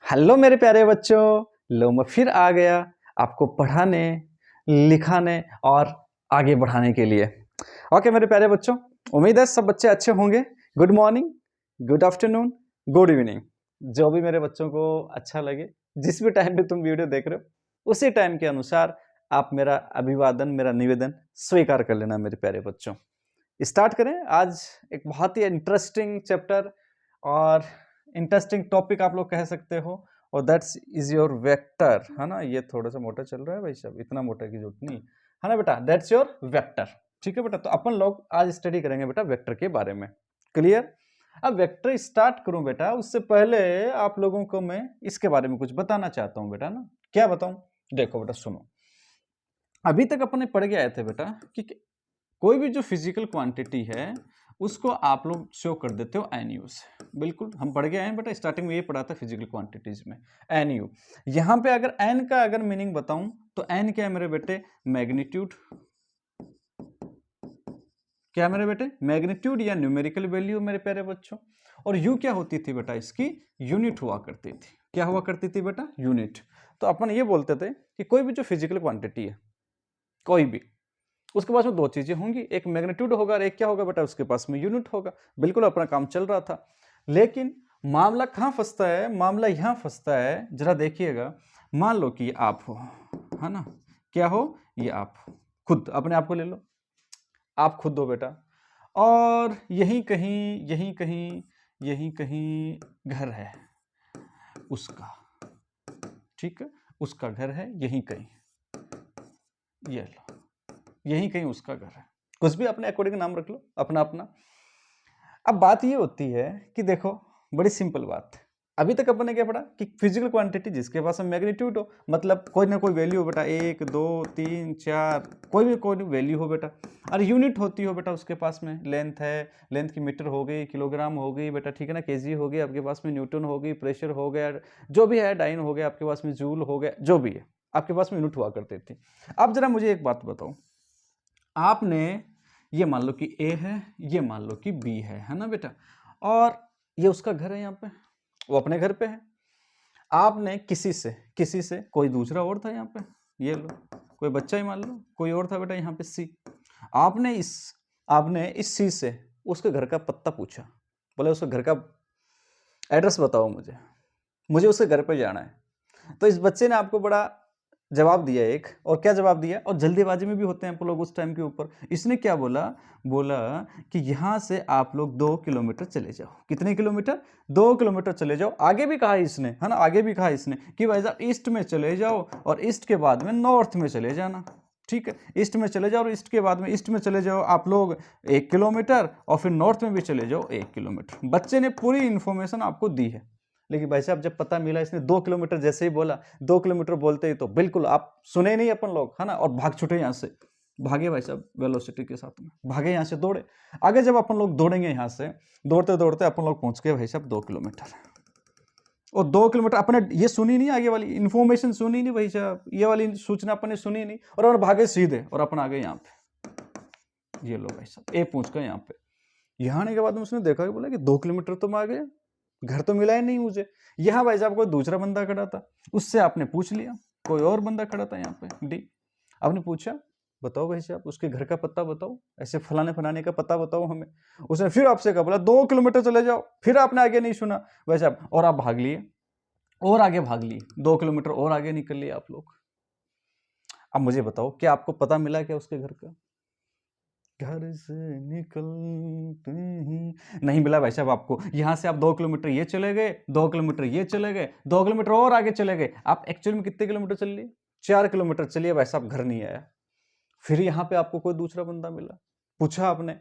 Hello मेरे प्यारे बच्चों। लो मैं फिर आ गया आपको पढ़ाने, लिखाने और आगे बढ़ाने के लिए। ओके मेरे प्यारे बच्चों, उम्मीद है सब बच्चे अच्छे होंगे। Good morning, good afternoon, good evening, जो भी मेरे बच्चों को अच्छा लगे, जिस भी टाइम पे तुम वीडियो देख रहे हो उसी टाइम के अनुसार आप मेरा अभिवादन, मेरा निवेदन स्वीकार कर लेना मेरे प्यारे बच्चों। स्टार्ट करें। आज एक बहुत ही इंटरेस्टिंग चैप्टर और इंटरेस्टिंग टॉपिक आप लोग कह सकते हो, और दैट्स इज योर वेक्टर। है ना, ये थोड़ा सा मोटा चल रहा है भाई साहब, इतना मोटा की जरूरत नहीं है ना बेटा। That's your vector. ठीक है बेटा, तो अपन लोग आज स्टडी करेंगे बेटा वेक्टर के बारे में। क्लियर? अब वेक्टर स्टार्ट करूं बेटा, उससे पहले आप लोगों को मैं इसके बारे में कुछ बताना चाहता हूं बेटा ना। क्या बताऊं? देखो बेटा सुनो, अभी तक अपने पढ़ के आए थे बेटा कि कोई भी जो फिजिकल क्वांटिटी है उसको आप लोग शो कर देते हो एन यू से। बिल्कुल हम पढ़ के आए हैं बेटा, स्टार्टिंग में ये पढ़ा था फिजिकल क्वांटिटीज में एन यू। यहां पे अगर एन का अगर मीनिंग बताऊं तो एन क्या है मेरे बेटे? मैग्नीट्यूड। क्या मेरे बेटे? मैग्नीट्यूड या न्यूमेरिकल वैल्यू मेरे प्यारे बच्चों। और यू क्या होती थी बेटा? इसकी यूनिट हुआ करती थी। क्या हुआ करती थी बेटा? यूनिट। तो अपन ये बोलते थे कि कोई भी जो फिजिकल क्वांटिटी है, कोई भी, उसके पास में दो चीजें होंगी, एक मैग्नीट्यूड होगा और एक क्या होगा बेटा? उसके पास में यूनिट होगा। बिल्कुल अपना काम चल रहा था। लेकिन मामला कहां फंसता है? मामला यहां फंसता है, जरा देखिएगा। मान लो कि आप हो, है ना? क्या हो? ये आप हो। खुद अपने आप को ले लो, आप खुद हो बेटा, और यहीं कहीं, यहीं कहीं, यहीं कहीं घर है उसका। ठीक है, उसका घर है यहीं कहीं, ये लो, यहीं कहीं उसका घर है। कुछ भी अपने अकॉर्डिंग नाम रख लो, अपना अपना। अब बात ये होती है कि देखो, बड़ी सिंपल बात है। अभी तक अपन ने क्या पढ़ा कि फिजिकल क्वांटिटी जिसके पास में मैग्नीट्यूड हो, मतलब कोई ना कोई वैल्यू हो बेटा, 1 2 3 4, कोई भी वैल्यू हो बेटा, और यूनिट होती हो बेटा उसके पास में। लेंथ है, लेंथ की मीटर हो गई, किलोग्राम हो गई बेटा, ठीक है ना, केजी हो गई आपके पास में, न्यूटन हो गई, प्रेशर हो गया, जो भी है, डाइन हो गया आपके पास में, जूल हो गया, जो भी है आपके पास में यूनिट हुआ करती थी। अब जरा मुझे एक बात बताओ, आपने ये मान लो कि ए है, ये मान लो कि बी है ना बेटा, और ये उसका घर है, यहाँ पे वो अपने घर पे है। आपने किसी से कोई दूसरा और था यहाँ पे, ये लो, कोई बच्चा ही मान लो, कोई और था बेटा यहाँ पे सी। आपने इस सी से उसके घर का पता पूछा, बोले उसके घर का एड्रेस बताओ मुझे उसके घर पे जाना है। तो इस बच्चे ने आपको बड़ा जवाब दिया एक, और क्या जवाब दिया, और जल्दीबाजी में भी होते हैं लोग उस टाइम के ऊपर। इसने क्या बोला? बोला कि यहां से आप लोग 2 किलोमीटर चले जाओ। कितने किलोमीटर? 2 किलोमीटर चले जाओ। आगे भी कहा इसने, है ना, आगे भी कहा इसने कि भाई साहब ईस्ट में चले जाओ, और ईस्ट के बाद में नॉर्थ में चले जाना। ठीक है, ईस्ट में चले जाओ, और ईस्ट के बाद में ईस्ट में चले जाओ आप लोग 1 किलोमीटर, और फिर नॉर्थ में भी चले जाओ 1 किलोमीटर। बच्चे ने पूरी इंफॉर्मेशन आपको दी है। लेकिन भाई साहब जब पता मिला, इसने 2 किलोमीटर जैसे ही बोला, 2 किलोमीटर बोलते ही तो बिल्कुल आप सुने नहीं अपन लोग, है ना, और भाग छूटे यहाँ से। भागे भाई साहब वेलोसिटी के साथ में, भागे यहाँ से, दौड़े आगे। जब अपन लोग दौड़ेंगे यहाँ से, दौड़ते दौड़ते अपन लोग पहुंच गए भाई साहब 2 किलोमीटर। और 2 किलोमीटर अपने ये सुनी नहीं, आगे वाली इंफॉर्मेशन सुनी नहीं भाई साहब, ये वाली सूचना अपने सुनी नहीं, और अपन भागे सीधे, और अपन आ गए यहाँ पे। ये लो भाई साहब, ए पहुंच गए यहाँ पे। यहाँ आने के बाद में उसने देखा कि बोला कि 2 किलोमीटर तो मैं आ गया, घर तो मिला ही नहीं मुझे। यहाँ भाई साहब कोई दूसरा बंदा खड़ा था, उससे आपने पूछ लिया, कोई और बंदा खड़ा था यहाँ पे डी। आपने पूछा बताओ भाई साहब उसके घर का पता बताओ, ऐसे फलाने फलाने का पता बताओ हमें। उसने फिर आपसे कहा, बोला 2 किलोमीटर चले जाओ। फिर आपने आगे नहीं सुना भाई साहब, और आप भाग लिए, और आगे भाग लिए, 2 किलोमीटर और आगे निकल लिए आप लोग। अब मुझे बताओ, क्या आपको पता मिला क्या उसके घर का? घर से निकलते ही नहीं मिला भाई साहब आपको। यहां से आप 2 किलोमीटर ये चले गए, 2 किलोमीटर ये चले गए, 2 किलोमीटर और आगे चले गए। आप एक्चुअल में कितने किलोमीटर चल लिए? 4 किलोमीटर चलिए भाई साहब, घर नहीं आया। फिर यहाँ पे आपको कोई दूसरा बंदा मिला, पूछा आपने,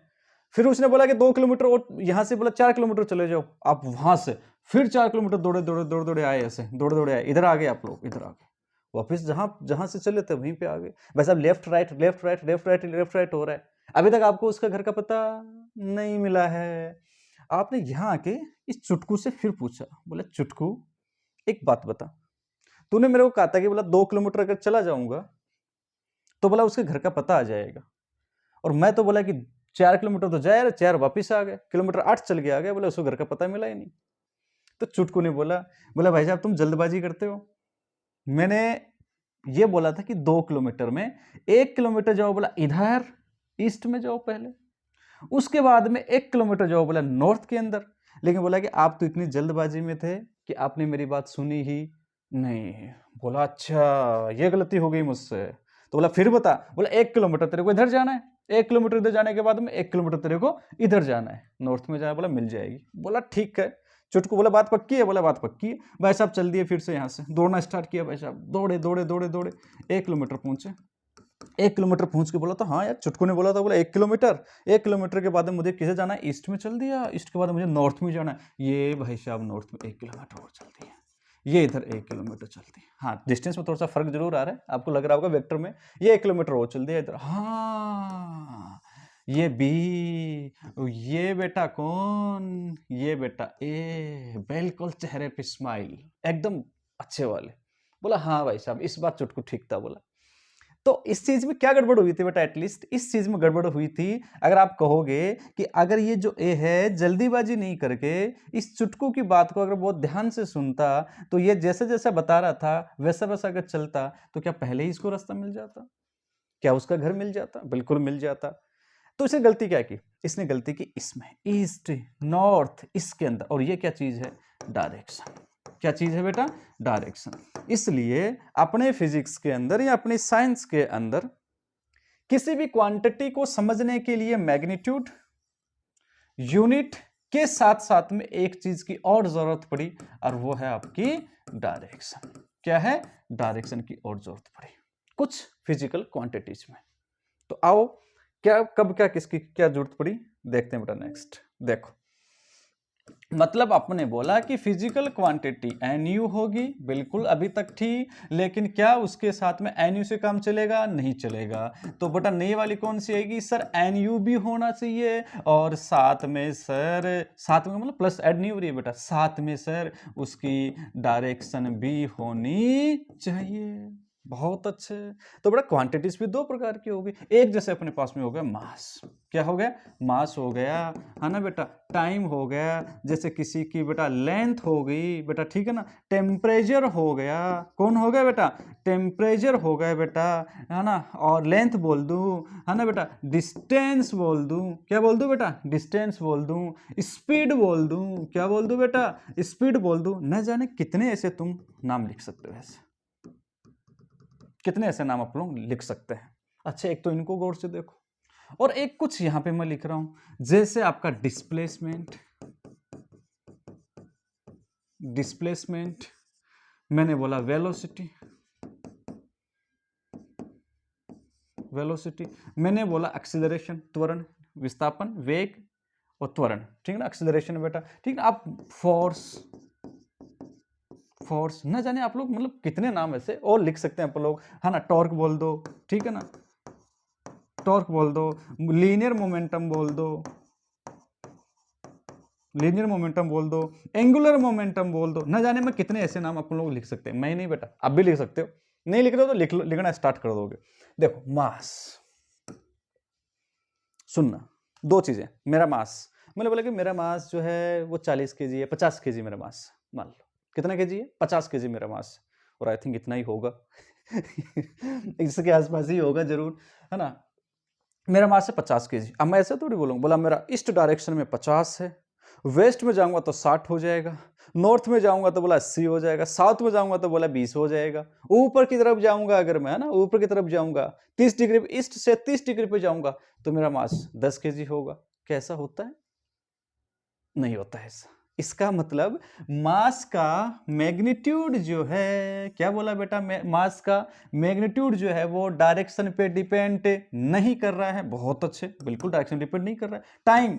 फिर उसने बोला कि 2 किलोमीटर, और यहां से बोला 4 किलोमीटर चले जाओ। आप वहां से फिर 4 किलोमीटर दौड़े दौड़े दौड़े दौड़े आए, ऐसे दौड़े दौड़े आए, इधर आ गए आप लोग, इधर आ गए वापिस, जहां जहां से चले थे वहीं पे आ गए। भाई साहब left right left right left right left right हो रहा है, अभी तक आपको उसका घर का पता नहीं मिला है। आपने यहाँ आके इस चुटकू से फिर पूछा, बोला चुटकू एक बात बता, तूने मेरे को कहा था कि बोला 2 किलोमीटर अगर चला जाऊंगा तो बोला उसके घर का पता आ जाएगा, और मैं तो बोला कि 4 किलोमीटर तो जाए, 4 वापिस आ गए, किलोमीटर 8 चल के आ गया, बोला उसको घर का पता मिला ही नहीं। तो चुटकू ने बोला, बोला भाई साहब तुम जल्दबाजी करते हो, मैंने ये बोला था कि 2 किलोमीटर में 1 किलोमीटर जाओ, बोला इधर ईस्ट में जाओ पहले, उसके बाद में 1 किलोमीटर जाओ बोला नॉर्थ के अंदर। लेकिन बोला कि आप तो इतनी जल्दबाजी में थे कि आपने मेरी बात सुनी ही नहीं। बोला अच्छा ये गलती हो गई मुझसे। तो बोला फिर बता। बोला 1 किलोमीटर तेरे को इधर जाना है, 1 किलोमीटर इधर जाने के बाद में 1 किलोमीटर तेरे को इधर जाना है, नॉर्थ में जाना। बोला मिल जाएगी। बोला ठीक है। चुटकू बोला बात पक्की है? बोला बात पक्की है। भाई साहब चल दिए फिर से यहाँ से, दौड़ना स्टार्ट किया। भाई साहब दौड़े दौड़े दौड़े दौड़े 1 किलोमीटर पहुंचे। 1 किलोमीटर पहुंच के बोला तो हाँ यार, चुटकू ने बोला था, बोला 1 किलोमीटर, 1 किलोमीटर के बाद में मुझे किसे जाना है, ईस्ट में चल दिया, ईस्ट के बाद मुझे नॉर्थ में जाना है। ये भाई साहब नॉर्थ में 1 किलोमीटर और चलती है, ये इधर 1 किलोमीटर चलती है। हाँ डिस्टेंस में थोड़ा सा फर्क जरूर आ रहा है, आपको लग रहा होगा वेक्टर में, ये 1 किलोमीटर और चल दिया इधर। हाँ ये बी, ये बेटा कौन, ये बेटा ए, बिल्कुल चेहरे पे स्माइल एकदम अच्छे वाले। बोला हाँ भाई साहब इस बात चुटकू ठीक था। बोला तो इस चीज में क्या गड़बड़ हुई थी बेटा, एटलीस्ट इस चीज में गड़बड़ हुई थी, अगर आप कहोगे कि अगर ये जो ए है जल्दीबाजी नहीं करके इस चुटकू की बात को अगर बहुत ध्यान से सुनता, तो ये जैसे जैसा बता रहा था वैसा वैसा अगर चलता, तो क्या पहले ही इसको रास्ता मिल जाता, क्या उसका घर मिल जाता? बिल्कुल मिल जाता। तो इसने गलती क्या की, इसने गलती की इसमें ईस्ट नॉर्थ इसके अंदर, और ये क्या चीज है, डायरेक्शन। क्या चीज है बेटा, डायरेक्शन। इसलिए अपने फिजिक्स के अंदर या अपने साइंस के अंदर किसी भी क्वांटिटी को समझने के लिए मैग्नीट्यूड, यूनिट के साथ साथ में एक चीज की और जरूरत पड़ी, और वो है आपकी डायरेक्शन। क्या है, डायरेक्शन की और जरूरत पड़ी कुछ फिजिकल क्वांटिटीज में। तो आओ क्या कब क्या किसकी क्या जरूरत पड़ी देखते हैं बेटा। नेक्स्ट देखो, मतलब आपने बोला कि फिजिकल क्वांटिटी NU होगी, बिल्कुल अभी तक थी, लेकिन क्या उसके साथ में NU से काम चलेगा, नहीं चलेगा। तो बेटा नई वाली कौन सी आएगी, सर NU भी होना चाहिए, और साथ में सर, साथ में मतलब प्लस ऐड नहीं हो रही है बेटा, साथ में सर उसकी डायरेक्शन भी होनी चाहिए। बहुत अच्छे। तो बेटा क्वांटिटीज भी 2 प्रकार की होगी, एक जैसे अपने पास में हो गया मास, क्या हो गया, मास हो गया, है ना बेटा, टाइम हो गया, जैसे किसी की बेटा लेंथ हो गई बेटा, ठीक है ना, टेम्परेचर हो गया, कौन हो गया बेटा, टेम्परेचर हो गया बेटा, है ना, और लेंथ बोल दूं, है ना बेटा, डिस्टेंस बोल दूं, क्या बोल दूं बेटा, डिस्टेंस बोल दूं, स्पीड बोल दूं, क्या बोल दूं बेटा, स्पीड बोल दूं। न जाने कितने ऐसे तुम नाम लिख सकते हो, ऐसे कितने ऐसे नाम आप लोग लिख सकते हैं। अच्छा एक तो इनको गौर से देखो, और एक कुछ यहां पे मैं लिख रहा हूं, जैसे आपका डिस्प्लेसमेंट, डिस्प्लेसमेंट, मैंने बोला वेलोसिटी, वेलोसिटी, मैंने बोला एक्सीलरेशन त्वरण, विस्थापन, वेग और त्वरण, ठीक है ना, एक्सीलरेशन बेटा, ठीक है। आप फोर्स, फोर्स, न जाने आप लोग मतलब कितने नाम ऐसे और लिख सकते हैं आप लोग, है ना, टॉर्क बोल दो, ठीक है ना, टॉर्क बोल दो, लीनियर मोमेंटम बोल दो, लीनियर मोमेंटम बोल दो, एंगुलर मोमेंटम बोल दो, न जाने में कितने ऐसे नाम आप लोग लिख सकते हैं। मैं नहीं बेटा, आप भी लिख सकते हो, नहीं लिख रहे हो तो लिखना स्टार्ट कर दोगे। देखो मास, सुनना, 2 चीजें, मेरा मास, मैंने बोला कि मेरा मास जो है वो 40 kg है, 50 kg मेरा मास, मान लो कितना kg है, 50 kg मेरा मास, और आई थिंक इतना ही होगा इसके आसपास ही होगा जरूर, है ना। मेरा मास है 50 kg। अब मैं ऐसे थोड़ी बोलूँगा, बोला मेरा ईस्ट डायरेक्शन में 50 है, वेस्ट में जाऊंगा तो 60 हो जाएगा, नॉर्थ में जाऊंगा तो बोला 80 हो जाएगा, साउथ में जाऊंगा तो बोला 20 हो जाएगा, ऊपर की तरफ जाऊंगा अगर मैं, है ना, ऊपर की तरफ जाऊंगा 30 डिग्री, ईस्ट से 30 डिग्री पे जाऊंगा तो मेरा मास 10 kg होगा। कैसा होता है, नहीं होता है ऐसा। इसका मतलब मास का मैग्नीट्यूड जो है, क्या बोला बेटा, मास का मैग्नीट्यूड जो है वो डायरेक्शन पे डिपेंड नहीं कर रहा है। बहुत अच्छे, बिल्कुल डायरेक्शन डिपेंड नहीं कर रहा है। टाइम,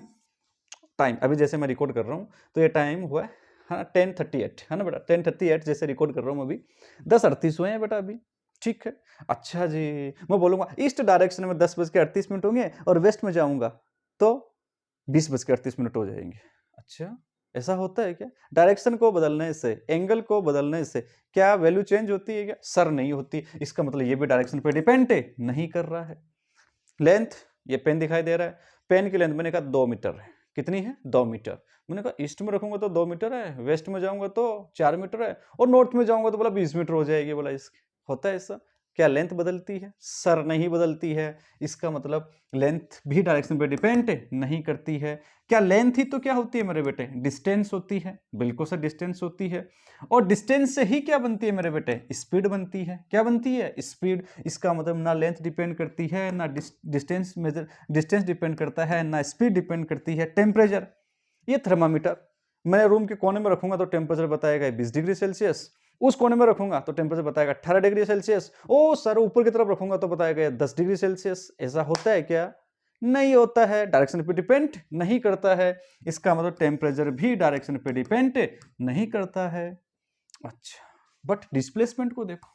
टाइम अभी जैसे मैं रिकॉर्ड कर रहा हूं तो ये टाइम हुआ है ना 10:38, है ना बेटा, 10:38 जैसे रिकॉर्ड कर रहा हूं अभी, 10:38 हुए हैं बेटा अभी, ठीक है। अच्छा जी, मैं बोलूंगा ईस्ट डायरेक्शन में 10:38 होंगे और वेस्ट में जाऊंगा तो 20:38 हो जाएंगे। अच्छा ऐसा होता है क्या, डायरेक्शन को बदलने से, एंगल को बदलने से क्या वैल्यू चेंज होती है क्या, सर नहीं होती। इसका मतलब ये भी डायरेक्शन पे डिपेंड नहीं कर रहा है। लेंथ, ये पेन दिखाई दे रहा है, पेन की लेंथ मैंने कहा 2 मीटर है, कितनी है? 2 मीटर। मैंने कहा ईस्ट में रखूंगा तो 2 मीटर है, वेस्ट में जाऊंगा तो 4 मीटर है, और नॉर्थ में जाऊंगा तो बोला 20 मीटर हो जाएगी। बोला इसकी होता है ऐसा? क्या लेंथ बदलती है? सर नहीं बदलती है। इसका मतलब लेंथ भी डायरेक्शन पे डिपेंड नहीं करती है। क्या लेंथ ही तो क्या होती है मेरे बेटे? डिस्टेंस होती है। बिल्कुल सर, डिस्टेंस होती है। और डिस्टेंस से ही क्या बनती है मेरे बेटे? स्पीड बनती है। क्या बनती है? स्पीड। इसका मतलब ना लेंथ डिपेंड करती है, ना डिस्टेंस डिपेंड करता है, ना स्पीड डिपेंड करती है। टेम्परेचर, ये थर्मामीटर मैं रूम के कोने में रखूंगा तो टेम्परेचर बताएगा 20 डिग्री सेल्सियस, उस कोने में रखूंगा तो टेम्परेचर बताएगा 18 डिग्री सेल्सियस, ओ सर ऊपर की तरफ रखूंगा तो बताएगा 10 डिग्री सेल्सियस। ऐसा होता है क्या? नहीं होता है। डायरेक्शन पे डिपेंड नहीं करता है। इसका मतलब टेम्परेचर भी डायरेक्शन पे डिपेंड नहीं करता है। अच्छा, बट डिस्प्लेसमेंट को देखो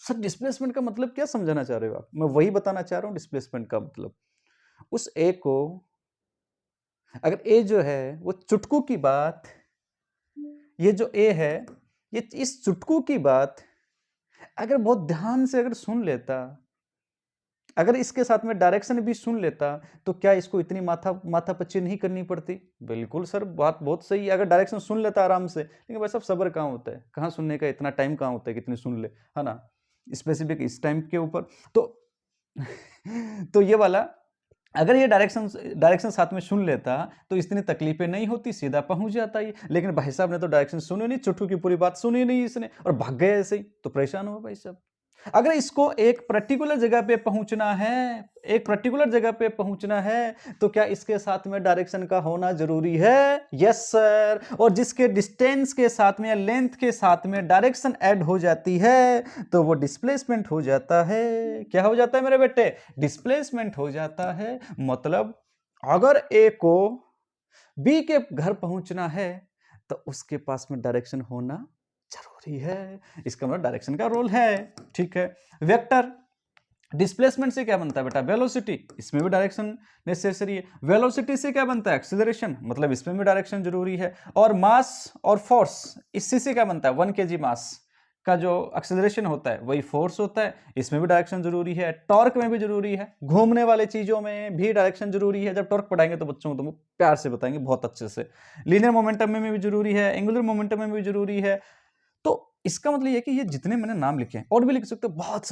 सर, डिस्प्लेसमेंट का मतलब क्या समझाना चाह रहे हो आप? मैं वही बताना चाह रहा हूं डिस्प्लेसमेंट का मतलब। उस ए को, अगर ए जो है वो चुटकू की बात, ये जो ए है ये इस चुटकू की बात अगर बहुत ध्यान से अगर सुन लेता, अगर इसके साथ में डायरेक्शन भी सुन लेता, तो क्या इसको इतनी माथापच्ची नहीं करनी पड़ती? बिल्कुल सर, बात बहुत सही है। अगर डायरेक्शन सुन लेता आराम से, लेकिन भाई साहब सब्र कहाँ होता है, कहाँ सुनने का इतना टाइम कहाँ होता है कितनी सुन ले, है ना, स्पेसिफिक इस टाइम के ऊपर। तो तो ये वाला, अगर ये डायरेक्शन साथ में सुन लेता तो इतनी तकलीफें नहीं होती, सीधा पहुंच जाता ये। लेकिन भाई साहब ने तो डायरेक्शन सुनी नहीं, चुटकू की पूरी बात सुनी नहीं इसने और भाग गए ऐसे ही, तो परेशान हुआ भाई साहब। अगर इसको एक पर्टिकुलर जगह पे पहुंचना है, एक पर्टिकुलर जगह पे पहुंचना है, तो क्या इसके साथ में डायरेक्शन का होना जरूरी है? Yes sir. और जिसके डिस्टेंस के साथ में या लेंथ के साथ में डायरेक्शन ऐड हो जाती है तो वो डिस्प्लेसमेंट हो जाता है। क्या हो जाता है मेरे बेटे? डिस्प्लेसमेंट हो जाता है। मतलब अगर ए को बी के घर पहुंचना है तो उसके पास में डायरेक्शन होना जरूरी है। इसका मतलब डायरेक्शन का रोल है। ठीक है। वेक्टर, डिस्प्लेसमेंट से क्या बनता है बेटा? वेलोसिटी, इसमें भी डायरेक्शन नेसेसरी है। वेलोसिटी से क्या बनता है? एक्सीलरेशन, मतलब इसमें भी डायरेक्शन जरूरी है। और मास और फोर्स, इससे से क्या बनता है? 1 kg मास का जो एक्सीलरेशन होता है वही फोर्स होता है, इसमें भी डायरेक्शन जरूरी है। टॉर्क में भी जरूरी है, घूमने वाले चीजों में भी डायरेक्शन जरूरी है। जब टॉर्क पढ़ाएंगे तो बच्चों को तो प्यार से बताएंगे बहुत अच्छे से। लीनियर मोमेंटम में भी जरूरी है, एंगुलर मोमेंटम में भी जरूरी है। तो इसका मतलब ये कि ये जितने मैंने नाम लिखे हैं और भी लिख सकते हो, बहुत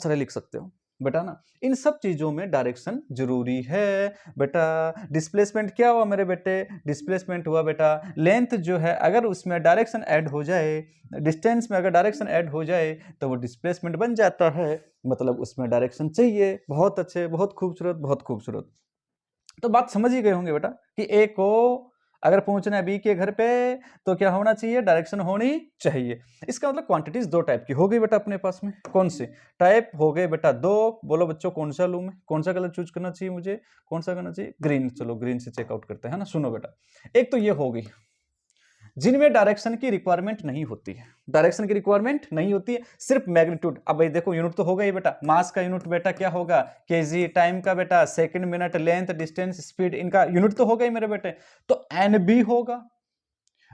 सारे लिख सकते हो बेटा ना। इन सब चीजों में डायरेक्शन जरूरी है बेटा। डिस्प्लेसमेंट क्या हुआ मेरे बेटे? डिस्प्लेसमेंट हुआ बेटा लेंथ जो है अगर उसमें डायरेक्शन ऐड हो जाए, डिस्टेंस में अगर डायरेक्शन ऐड हो जाए तो वो डिस्प्लेसमेंट बन जाता है। मतलब उसमें डायरेक्शन चाहिए। बहुत अच्छे, बहुत खूबसूरत, बहुत खूबसूरत। तो बात समझ ही गए होंगे बेटा कि ए को अगर पहुंचना है बी के घर पे तो क्या होना चाहिए? डायरेक्शन होनी चाहिए। इसका मतलब क्वांटिटीज दो टाइप की हो गई बेटा अपने पास में। कौन सी टाइप हो गए बेटा? दो। बोलो बच्चों कौन सा लूं मैं? कौन सा कलर चूज करना चाहिए मुझे? कौन सा करना चाहिए? ग्रीन। चलो ग्रीन से चेकआउट करते हैं ना। सुनो बेटा, एक तो ये हो गई जिनमें डायरेक्शन की रिक्वायरमेंट नहीं होती है। डायरेक्शन की रिक्वायरमेंट नहीं होती है, सिर्फ मैग्नीट्यूड। अब भाई देखो यूनिट तो होगा ही बेटा। मास का यूनिट बेटा क्या होगा? केजी। टाइम का बेटा second, minute, length, distance, speed, इनका यूनिट तो होगा ही मेरे बेटे। तो एन भी होगा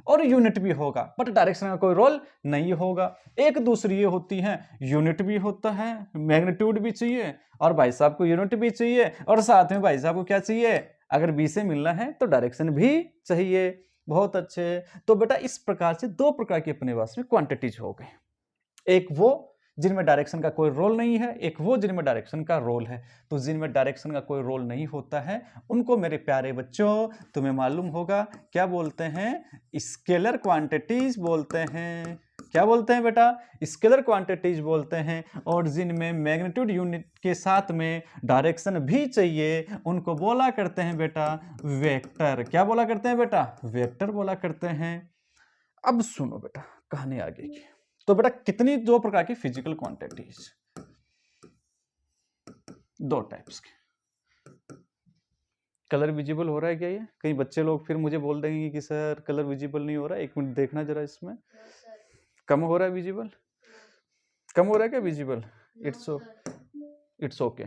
और यूनिट भी होगा, बट डायरेक्शन का कोई रोल नहीं होगा। एक दूसरी ये होती है, यूनिट भी होता है, मैग्नीट्यूड भी चाहिए, और भाई साहब को यूनिट भी चाहिए, और साथ में भाई साहब को क्या चाहिए? अगर बी से मिलना है तो डायरेक्शन भी चाहिए। बहुत अच्छे। तो बेटा इस प्रकार से दो प्रकार की अपने पास में क्वांटिटीज हो गए। एक वो जिनमें डायरेक्शन का कोई रोल नहीं है, एक वो जिनमें डायरेक्शन का रोल है। तो जिनमें डायरेक्शन का कोई रोल नहीं होता है उनको मेरे प्यारे बच्चों तुम्हें मालूम होगा क्या बोलते हैं? स्केलर क्वांटिटीज बोलते हैं। क्या बोलते हैं बेटा? स्केलर क्वांटिटीज बोलते हैं। और जिनमें मैग्नीट्यूड यूनिट के साथ में डायरेक्शन भी चाहिए उनको बोला करते हैं बेटा वेक्टर। क्या बोला करते हैं बेटा? वेक्टर बोला करते हैं। अब सुनो बेटा कहानी आगे की। तो बेटा कितनी दो प्रकार की फिजिकल क्वांटिटीज? दो टाइप्स की। कलर विजिबल हो रहा है क्या? ये कहीं बच्चे लोग फिर मुझे बोल देंगे कि सर कलर विजिबल नहीं हो रहा है। एक मिनट देखना जरा इसमें। कम हो रहा है विजिबल? कम हो रहा है क्या विजिबल? It's okay.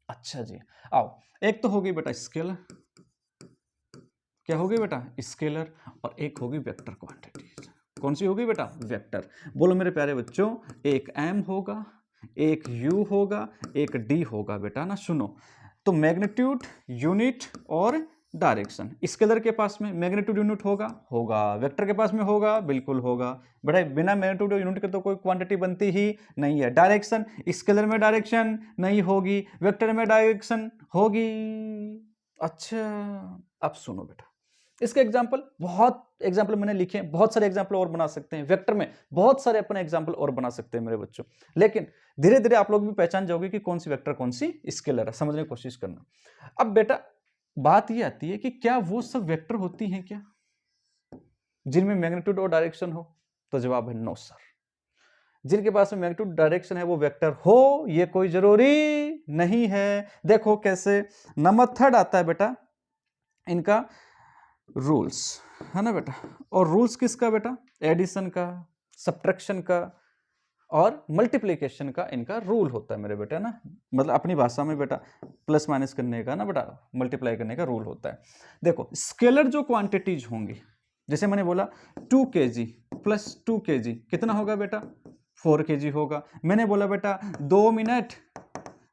अच्छा जी, आओ। एक तो हो गई बेटा स्केलर। क्या हो गई बेटा? स्केलर। और एक होगी वेक्टर क्वांटिटीज। कौन सी होगी बेटा? वेक्टर। बोलो मेरे प्यारे बच्चों, एक m होगा, एक u होगा, एक d होगा बेटा ना। सुनो, तो मैग्नीट्यूड, यूनिट और डायरेक्शन। स्केलर के पास में मैग्नीट्यूड यूनिट होगा, वेक्टर के पास में होगा, बिल्कुल होगा बेटा। बिना मैग्नीट्यूड और यूनिट के तो कोई क्वांटिटी बनती ही नहीं है। डायरेक्शन, स्केलर में डायरेक्शन नहीं होगी, वेक्टर में डायरेक्शन होगी। अच्छा, अब सुनो बेटा, इसके एग्जाम्पल, बहुत एग्जाम्पल मैंने लिखे हैं, बहुत सारे एग्जाम्पल और बना सकते हैं। वेक्टर में बहुत सारे अपने एग्जाम्पल और बना सकते हैं मेरे बच्चों, लेकिन धीरे धीरे आप लोग भी पहचान जाओगे कि कौन सी वेक्टर कौन सी स्केलर है, समझने की कोशिश करना। अब बेटा बात ये आती है कि क्या वो सब वेक्टर होती हैं क्या जिनमें मैग्नीट्यूड और डायरेक्शन हो? तो जवाब है नो सर। जिनके पास में मैग्नीट्यूड डायरेक्शन है वो वेक्टर हो, ये कोई जरूरी नहीं है। देखो कैसे नंबर थर्ड आता है बेटा इनका रूल्स, है ना बेटा। और रूल्स किसका बेटा? एडिशन का, सब्ट्रैक्शन का और मल्टीप्लिकेशन का इनका रूल होता है मेरे बेटा ना। मतलब अपनी भाषा में बेटा प्लस माइनस करने का ना बेटा, मल्टीप्लाई करने का रूल होता है। देखो स्केलर जो क्वांटिटीज होंगी, जैसे मैंने बोला 2 kg प्लस 2 kg कितना होगा बेटा? 4 kg होगा। मैंने बोला बेटा 2 मिनट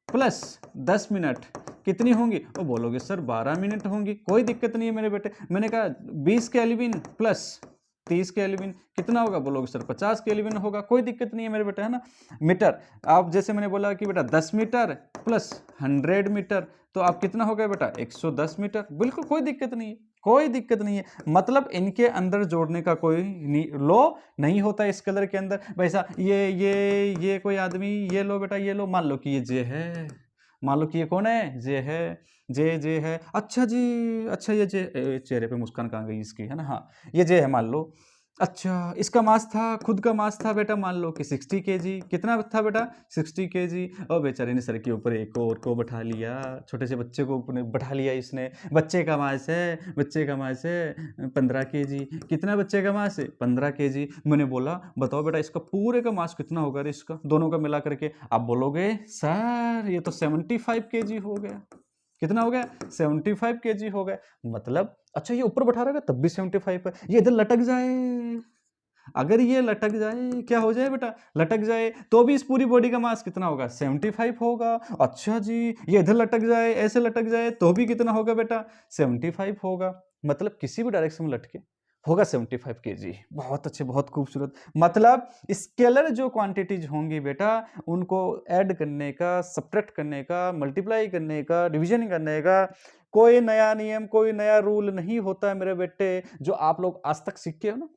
प्लस 10 मिनट कितनी होंगी? वो बोलोगे सर 12 मिनट होंगी, कोई दिक्कत नहीं है मेरे बेटे। मैंने कहा 20 केल्विन प्लस 30 केल्विन कितना होगा? बोलोगे सर 50 केल्विन होगा, कोई दिक्कत नहीं है मेरे बेटे, है ना। मीटर, आप जैसे मैंने बोला कि बेटा 10 मीटर प्लस 100 मीटर तो आप कितना हो गया बेटा? 110 मीटर, बिल्कुल कोई दिक्कत नहीं है, कोई दिक्कत नहीं है। मतलब इनके अंदर जोड़ने का कोई लॉ नहीं होता है स्केलर के अंदर। वैसा ये कोई आदमी, ये लो बेटा, ये लो, मान लो कि ये जे है, मान लो कि ये कौन है? जे है, जे है। अच्छा जी, अच्छा ये जे, चेहरे पे मुस्कान कहाँ गई इसकी, है ना। हाँ ये जे है मान लो। अच्छा इसका मास था, खुद का मास था बेटा मान लो कि 60 kg। कितना था बेटा? 60 kg। और बेचारे ने सर के ऊपर एक और को बैठा लिया, छोटे से बच्चे को ऊपर बैठा लिया इसने। बच्चे का मास है, बच्चे का मास है 15 kg। कितना बच्चे का मास है? 15 kg। मैंने बोला बताओ बेटा इसका पूरे का मास कितना होगा रे इसका, दोनों का मिला करके? आप बोलोगे सर ये तो 75 kg हो गया। कितना हो गया? 75 kg हो गया। मतलब अच्छा ये ऊपर बैठा रहेगा तब भी 75 है। ये इधर लटक जाए, अगर ये लटक जाए, क्या हो जाए बेटा? लटक जाए तो भी इस पूरी बॉडी का मास कितना होगा? 75 होगा। अच्छा जी ये इधर लटक जाए, ऐसे लटक जाए तो भी कितना होगा बेटा? 75 होगा। मतलब किसी भी डायरेक्शन में लटके होगा 75 kg। बहुत अच्छे, बहुत खूबसूरत। मतलब स्केलर जो क्वांटिटीज होंगी बेटा उनको ऐड करने का, सब्ट्रैक्ट करने का, मल्टीप्लाई करने का, डिवीजन करने का कोई नया नियम, कोई नया रूल नहीं होता है मेरे बेटे। जो आप लोग आज तक सीखे हो ना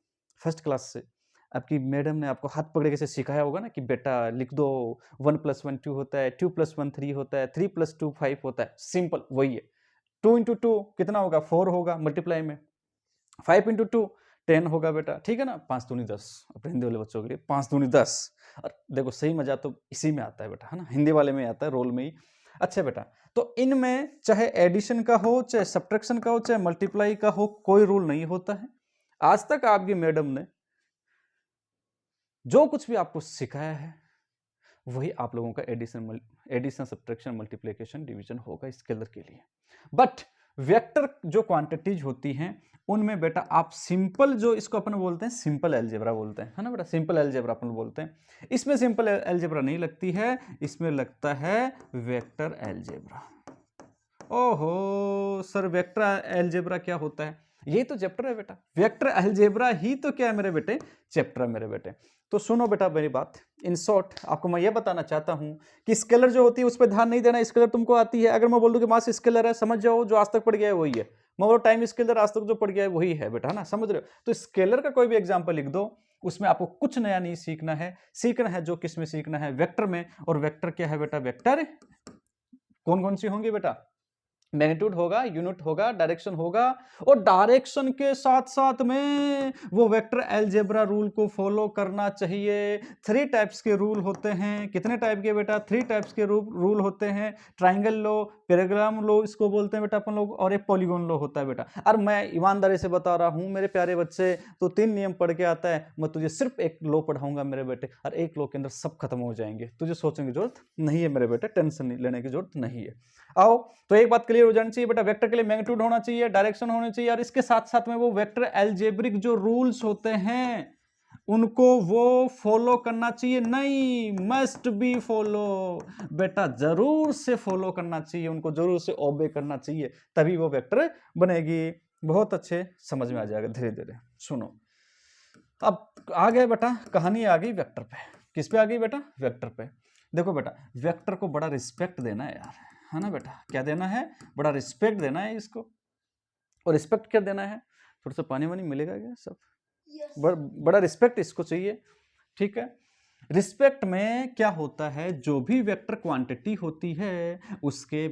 फर्स्ट क्लास से, आपकी मैडम ने आपको हाथ पकड़ के से सिखाया होगा ना कि बेटा लिख दो 1 + 1 2 होता है, 2 + 1 3 होता है, 3 + 2 5 होता है। सिंपल वही है। 2 × 2 कितना होगा? 4 होगा मल्टीप्लाई में। 5 × 2 10 होगा बेटा, ठीक है ना। 5 दूनी 10, अपने हिंदी वाले बच्चों के लिए 5 दूनी 10। और देखो सही मजा तो इसी में आता है बेटा, है ना, हिंदी वाले में आता है, रोल में ही। अच्छा बेटा तो इनमें चाहे एडिशन का हो, चाहे सब्ट्रैक्शन का हो, चाहे मल्टीप्लाई का हो, कोई रूल नहीं होता है। आज तक आपकी मैडम ने जो कुछ भी आपको सिखाया है वही आप लोगों का एडिशन सब्ट्रैक्शन मल्टीप्लिकेशन डिवीजन होगा स्केलर के लिए। बट वेक्टर जो क्वांटिटीज होती हैं उनमें बेटा आप सिंपल, जो इसको अपन बोलते हैं सिंपल अलजेब्रा बोलते हैं, है ना बेटा, सिंपल अलजेब्रा अपन बोलते हैं। इसमें सिंपल अलजेब्रा नहीं लगती है, इसमें लगता है वेक्टर अलजेब्रा। ओहो सर वेक्टर अलजेब्रा क्या होता है? यही तो चैप्टर है बेटा, वेक्टर अलजेब्रा ही तो क्या है मेरे बेटे? चैप्टर है मेरे बेटे। तो सुनो बेटा मेरी बात, इन शॉर्ट आपको मैं ये बताना चाहता हूं कि स्केलर जो होती है उस पर ध्यान नहीं देना। स्केलर तुमको आती है, अगर मैं बोल दूं कि मास स्केलर है, समझ जाओ जो आज तक पढ़ गया है वही है। मैं बोलो टाइम स्केलर, आज तक जो पढ़ गया है वही है बेटा, है ना, समझ रहे हो। तो स्केलर का कोई भी एग्जाम्पल लिख दो, उसमें आपको कुछ नया नहीं सीखना है। सीखना है जो किस में सीखना है? वेक्टर में। और वेक्टर क्या है बेटा? वेक्टर कौन कौन सी होंगी बेटा? मैग्नीट्यूड होगा, यूनिट होगा, डायरेक्शन होगा। और डायरेक्शन के साथ साथ में वो वेक्टर अलजेब्रा रूल को फॉलो करना चाहिए। 3 टाइप्स के रूल होते हैं। कितने टाइप के बेटा? 3 टाइप्स के रूल होते हैं। ट्राइंगल लॉ, पैराग्राम लॉ इसको बोलते हैं बेटा अपन लोग, और एक पॉलीगॉन लॉ होता है बेटा। और मैं ईमानदारी से बता रहा हूं मेरे प्यारे बच्चे, तो 3 नियम पढ़ के आता है, मैं तुझे सिर्फ एक लॉ पढ़ाऊंगा मेरे बेटे, और एक लॉ के अंदर सब खत्म हो जाएंगे। तुझे सोचने की जरूरत नहीं है मेरे बेटे, टेंशन लेने की जरूरत नहीं है। आओ तो एक बात क्लियर हो जानी चाहिए बेटा, वेक्टर के लिए मैग्नीट्यूड होना चाहिए, डायरेक्शन होनी चाहिए, और इसके साथ साथ में वो वेक्टर अलजेब्रिक जो रूल्स होते हैं उनको वो फॉलो करना चाहिए नहीं, मस्ट बी फॉलो। बेटा जरूर से फॉलो करना चाहिए, उनको जरूर से ओबे करना चाहिए, तभी वो वेक्टर बनेगी। बहुत अच्छे, समझ में आ जाएगा धीरे धीरे। सुनो, अब आ गए बेटा, कहानी आ गई वेक्टर पे। किस पे आ गई बेटा? वेक्टर पे। देखो बेटा, वेक्टर को बड़ा रिस्पेक्ट देना है यार, है ना बेटा? क्या देना है? बड़ा रिस्पेक्ट देना है इसको। और रिस्पेक्ट क्या देना है? थोड़ा सा पानी वानी मिलेगा क्या सब? बड़ा रिस्पेक्ट इसको चाहिए, ठीक है। रिस्पेक्ट में क्या होता है, जो भी वेक्टर क्वांटिटी होती है उसके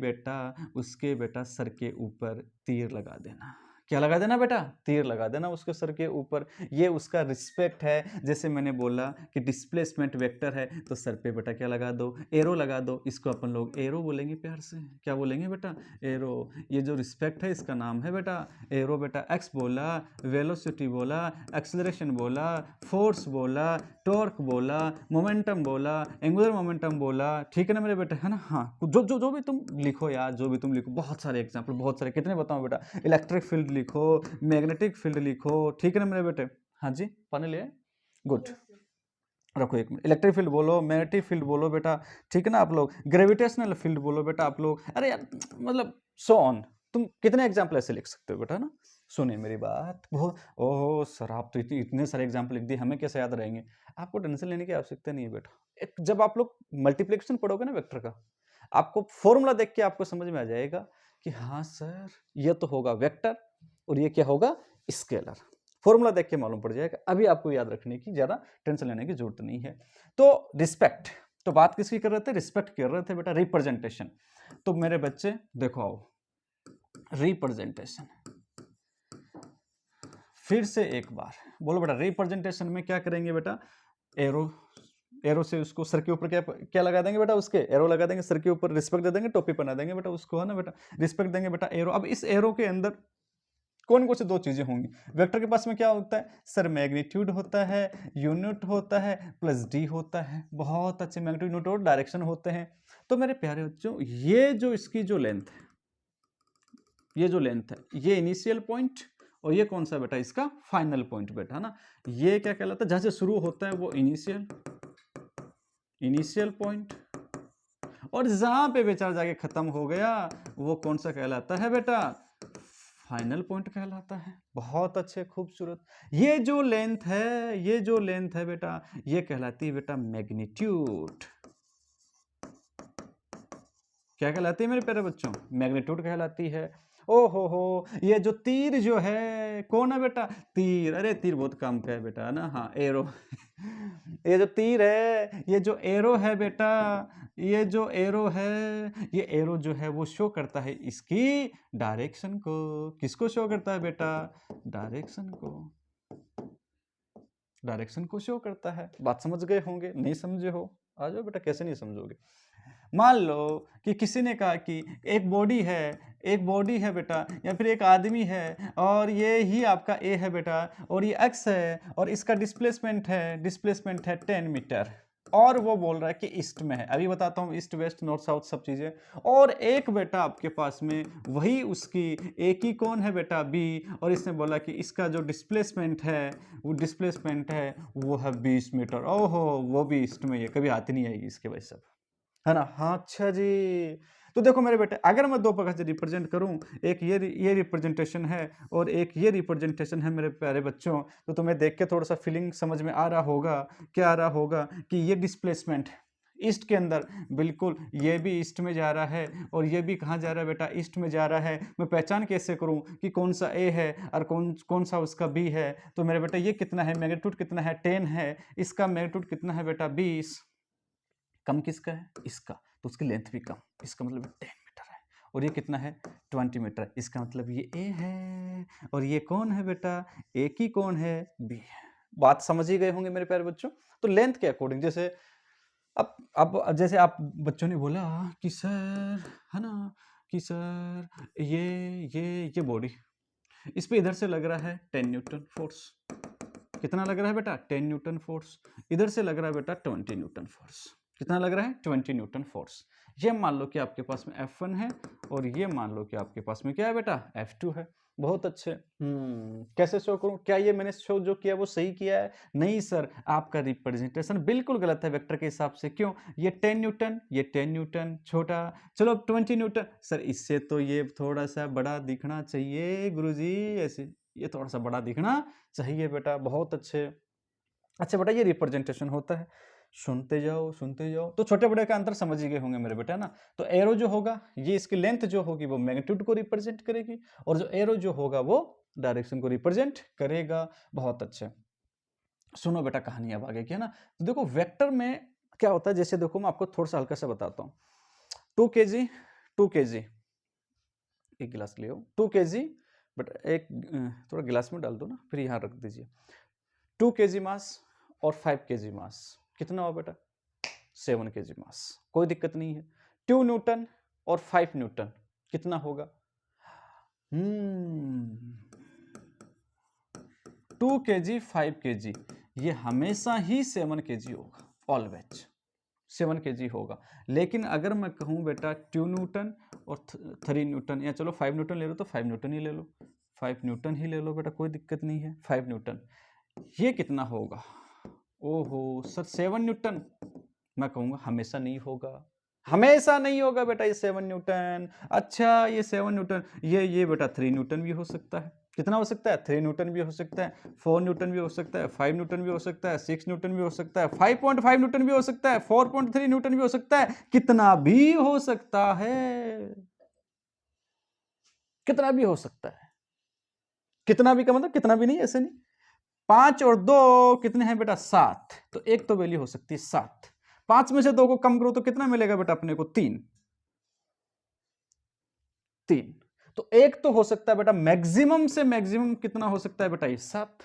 बेटा सर के ऊपर तीर लगा देना। क्या लगा देना बेटा? तीर लगा देना उसके सर के ऊपर। ये उसका रिस्पेक्ट है। जैसे मैंने बोला कि डिस्प्लेसमेंट वेक्टर है तो सर पे बेटा क्या लगा दो? एरो लगा दो। इसको अपन लोग एरो बोलेंगे प्यार से। क्या बोलेंगे बेटा? एरो। ये जो रिस्पेक्ट है इसका नाम है बेटा एरो। बेटा एक्स बोला, वेलोसिटी बोला, एक्सेलरेशन बोला, फोर्स बोला, टॉर्क बोला, मोमेंटम बोला, एंगुलर मोमेंटम बोला, ठीक है ना मेरे बेटे, है ना? हाँ, जो जो जो भी तुम लिखो यार, जो भी तुम लिखो, बहुत सारे एग्जाम्पल, बहुत सारे, कितने बताऊं बेटा? इलेक्ट्रिक फील्ड लिखो, मैग्नेटिक फील्ड लिखो, ठीक है ना मेरे बेटे? हाँ जी, पानी ले, गुड। रखो एक मिनट। इलेक्ट्रिक फील्ड बोलो, मैग्नेटिक फील्ड बोलो बेटा, ठीक है ना? आप लोग ग्रेविटेशनल फील्ड बोलो बेटा आप लोग। अरे यार, मतलब सो ऑन। तुम कितने एग्जाम्पल ऐसे लिख सकते हो बेटा, ना? सुनिए मेरी बात। ओहो सर, आप तो इतने सारे एग्जाम्पल लिख दिए, हमें कैसे याद रहेंगे? आपको टेंशन लेने की आवश्यकता नहीं है बेटा। जब आप लोग मल्टीप्लिकेशन पढ़ोगे ना वेक्टर का, आपको फॉर्मूला देख के आपको समझ में आ जाएगा कि हाँ सर, ये तो होगा वेक्टर और ये क्या होगा? स्केलर। फॉर्मूला देख के मालूम पड़ जाएगा। अभी आपको याद रखने की ज्यादा टेंशन लेने की जरूरत नहीं है। तो रिस्पेक्ट, तो बात किसकी कर रहे थे? रिस्पेक्ट कर रहे थे बेटा, रिप्रेजेंटेशन। तो मेरे बच्चे देखो, आओ, रिप्रेजेंटेशन फिर से एक बार बोलो बेटा। रिप्रेजेंटेशन में क्या करेंगे बेटा? एरो से उसको सर के ऊपर क्या लगा देंगे बेटा? उसके एरो लगा देंगे सर के ऊपर, रिस्पेक्ट दे देंगे, टोपी पहना देंगे बेटा उसको, है ना बेटा? रिस्पेक्ट देंगे बेटा एरो। अब इस एरो के अंदर कौन कौन सी दो चीजें होंगी? वेक्टर के पास में क्या होता है सर? मैग्नीट्यूड होता है, यूनिट होता है, प्लस डी होता है। बहुत अच्छे, मैग्नीट्यूड, यूनिट और डायरेक्शन होते हैं। तो मेरे प्यारे बच्चों, ये जो इसकी जो लेंथ है, ये जो लेंथ है, ये इनिशियल पॉइंट, और ये कौन सा बेटा? इसका फाइनल पॉइंट बेटा, है ना? ये क्या कहलाता है? जहां से शुरू होता है वो इनिशियल पॉइंट, और जहां पे बेचारा जाके खत्म हो गया वो कौन सा कहलाता है बेटा? फाइनल पॉइंट कहलाता है। बहुत अच्छे, खूबसूरत। ये जो लेंथ है बेटा, ये कहलाती है बेटा मैग्नीट्यूड। क्या कहलाती है मेरे प्यारे बच्चों? मैग्नीट्यूड कहलाती है। ओ हो, ये जो तीर जो है कौन है बेटा? तीर। अरे तीर बहुत काम का है बेटा, है ना? हाँ, एरो। ये जो तीर है, ये जो एरो है बेटा, ये जो एरो है, ये एरो जो है वो शो करता है इसकी डायरेक्शन को। किसको शो करता है बेटा? डायरेक्शन को शो करता है। बात समझ गए होंगे, नहीं समझे हो? आ जाओ बेटा, कैसे नहीं समझोगे? मान लो कि किसी ने कहा कि एक बॉडी है बेटा, या फिर एक आदमी है, और ये ही आपका ए है बेटा, और ये एक्स है, और इसका डिस्प्लेसमेंट है 10 मीटर, और वो बोल रहा है कि ईस्ट में है। अभी बताता हूँ, ईस्ट वेस्ट नॉर्थ साउथ सब चीजें। और एक बेटा आपके पास में वही उसकी एक ही कौन है बेटा? बी, और इसने बोला कि इसका जो डिस्प्लेसमेंट है वो है 20 मीटर। ओहो, वो भी ईस्ट में है, कभी हाथ नहीं आएगी इसके भाई साहब, है ना? हाँ, अच्छा जी। तो देखो मेरे बेटे, अगर मैं दो प्रकार से रिप्रेजेंट करूं, एक ये रिप्रेजेंटेशन है और एक ये रिप्रेजेंटेशन है मेरे प्यारे बच्चों, तो तुम्हें देख के थोड़ा सा फीलिंग समझ में आ रहा होगा। क्या आ रहा होगा? कि ये डिस्प्लेसमेंट ईस्ट के अंदर, बिल्कुल ये भी ईस्ट में जा रहा है, और ये भी कहाँ जा रहा है बेटा? ईस्ट में जा रहा है। मैं पहचान कैसे करूं कि कौन सा ए है और कौन सा उसका बी है? तो मेरे बेटा, ये कितना है? मैग्नीट्यूड कितना है? 10 है। इसका मैग्नीट्यूड कितना है बेटा? 20। कम किसका है? इसका। तो उसकी लेंथ भी कम। इसका मतलब 10 मीटर है। और ये कितना है? 20 मीटर। इसका मतलब ये ए है, और ये कौन है बेटा? ए की कौन है? बी है। बात समझ ही गए होंगे मेरे प्यारे बच्चों। तो लेंथ के अकॉर्डिंग, जैसे अब जैसे आप बच्चों ने बोला कि सर, है ना, कि सर ये बॉडी, इस पे इधर से लग रहा है 10 न्यूटन फोर्स। कितना लग रहा है बेटा? 10 न्यूटन फोर्स। इधर से लग रहा है बेटा 20 न्यूटन फोर्स। कितना लग रहा है? 20 न्यूटन फोर्स। ये मान लो कि आपके पास में F1 है, और ये मान लो कि आपके पास में क्या है बेटा? F2 है। बहुत अच्छे। कैसे शो करूं? क्या ये मैंने शो जो किया वो सही किया है? नहीं सर, आपका रिप्रेजेंटेशन बिल्कुल गलत है वेक्टर के हिसाब से। क्यों? ये 10 न्यूटन, ये 10 न्यूटन छोटा, चलो 20 न्यूटन। सर इससे तो ये थोड़ा सा बड़ा दिखना चाहिए गुरुजी, ऐसे ये थोड़ा सा बड़ा दिखना चाहिए बेटा। बहुत अच्छे। अच्छा बेटा, ये रिप्रेजेंटेशन होता है। सुनते जाओ सुनते जाओ, तो छोटे बड़े का अंतर समझ ही गए होंगे मेरे बेटा ना। तो एरो जो होगा, ये इसकी लेंथ जो होगी वो मैग्नीट्यूड को रिप्रेजेंट करेगी, और जो एरो जो होगा वो डायरेक्शन को रिप्रेजेंट करेगा। बहुत अच्छे। सुनो बेटा कहानी अब आगे की, है ना। तो देखो वेक्टर में क्या होता है, जैसे देखो मैं आपको थोड़ा सा हल्का सा बताता हूँ। 2 kg 2 kg, एक गिलास ले 2 kg, बट एक थोड़ा गिलास में डाल दो ना, फिर यहाँ रख दीजिए। 2 kg मास और 5 kg मास, कितना हुआ बेटा? 7 kg मास। कोई दिक्कत नहीं है। 2 न्यूटन और 5 न्यूटन कितना होगा? 2 kg 5 kg, ये हमेशा ही 7 kg होगा, ऑलवेज 7 kg होगा। लेकिन अगर मैं कहूं बेटा 2 न्यूटन और 3 न्यूटन, या चलो 5 न्यूटन ले लो तो 5 न्यूटन ही ले लो, 5 न्यूटन ही ले लो बेटा, कोई दिक्कत नहीं है। 5 न्यूटन, ये कितना होगा? ओहो सर 7 न्यूटन। मैं कहूंगा हमेशा नहीं होगा, हमेशा नहीं होगा बेटा ये 7 न्यूटन। अच्छा ये 7 न्यूटन, ये बेटा 3 न्यूटन भी हो सकता है। कितना हो सकता है? 3 न्यूटन भी हो सकता है, 4 न्यूटन भी हो सकता है, 5 न्यूटन भी हो सकता है, 6 न्यूटन भी हो सकता है, 5.5 न्यूटन भी हो सकता है, 4.3 न्यूटन भी हो सकता है, कितना भी हो सकता है, कितना भी हो सकता है। कितना भी का मतलब कितना भी नहीं, ऐसे नहीं। 5 और 2 कितने हैं बेटा? 7। तो एक तो वैल्यू हो सकती है 7। 5 में से 2 को कम करो तो कितना मिलेगा बेटा अपने को? 3। तो एक तो हो सकता है बेटा, मैक्सिमम से मैक्सिमम कितना हो सकता है बेटा? ये 7।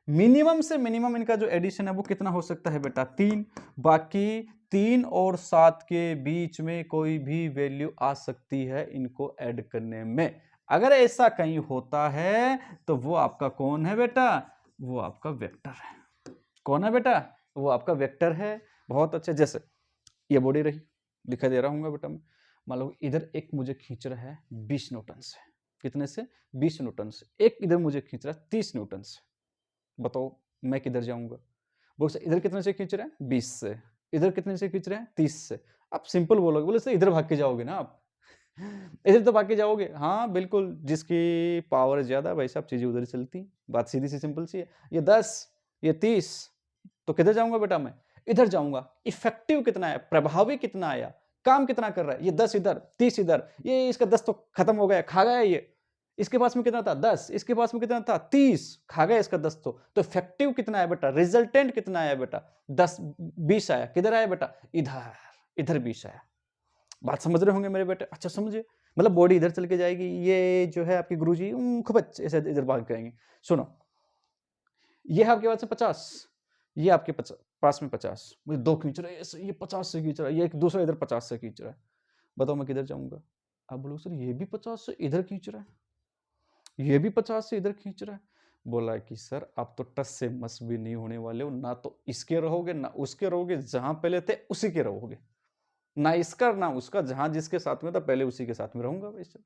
मिनिमम से मिनिमम इनका जो एडिशन है वो कितना हो सकता है बेटा? 3। बाकी 3 और 7 के बीच में कोई भी वैल्यू आ सकती है इनको ऐड करने में। अगर ऐसा कहीं होता है तो वो आपका कौन है बेटा? वो आपका वेक्टर है। कौन है बेटा? वो आपका वेक्टर है। बहुत अच्छे। जैसे ये बॉडी रही, दिखाई दे रहा हूँ बेटा मैं, मान लो इधर एक मुझे खींच रहा है 20 न्यूटन से। कितने से? 20 न्यूटन से। एक इधर मुझे खींच रहा है 30 न्यूटन से। बताओ मैं किधर जाऊंगा? बोल सर इधर कितने से खींच रहे हैं? 20 से। इधर कितने से खींच रहे हैं? 30 से। आप सिंपल बोलोगे, बोले सर इधर भाग के जाओगे ना आप, इधर तो भाग के जाओगे। हाँ बिल्कुल, जिसकी पावर ज्यादा भाई साहब चीजें उधर चलती। बात सीधी सी सिंपल सी है। ये 10, ये 30, तो किधर जाऊंगा बेटा? मैं इधर जाऊंगा। इफेक्टिव कितना है, प्रभावी कितना आया, काम कितना कर रहा है? ये 10 इधर, 30 इधर, ये इसका 10 तो खत्म हो गया, खा गया ये। इसके पास में कितना था? 10। इसके पास में कितना था? 30। खा गया इसका 10 तो इफेक्टिव कितना है बेटा? रिजल्टेंट कितना आया बेटा? 10 20 आया। किधर आया बेटा? इधर, इधर 20 आया। बात समझ रहे होंगे मेरे बेटे? अच्छा समझिए, मतलब बॉडी इधर चल के जाएगी, ये जो है आपकी गुरुजी खूब अच्छे से इधर भाग जाएंगे। सुनो, ये है आपके पास में 50, ये आपके पास में 50, मुझे 2 खींच रहा है, ये 50 से खींच रहा है, ये एक दूसरा इधर 50 से खींच रहा है। बताओ मैं किधर जाऊंगा? आप बोलो सर ये भी 50 से इधर खींच रहा है, ये भी 50 से इधर खींच रहा है। बोला कि सर आप तो टस से मस भी नहीं होने वाले हो, ना तो इसके रहोगे ना उसके रहोगे, जहां पहले थे उसी के रहोगे, ना इसका ना उसका, जहां जिसके साथ में था पहले उसी के साथ में रहूंगा वैसे,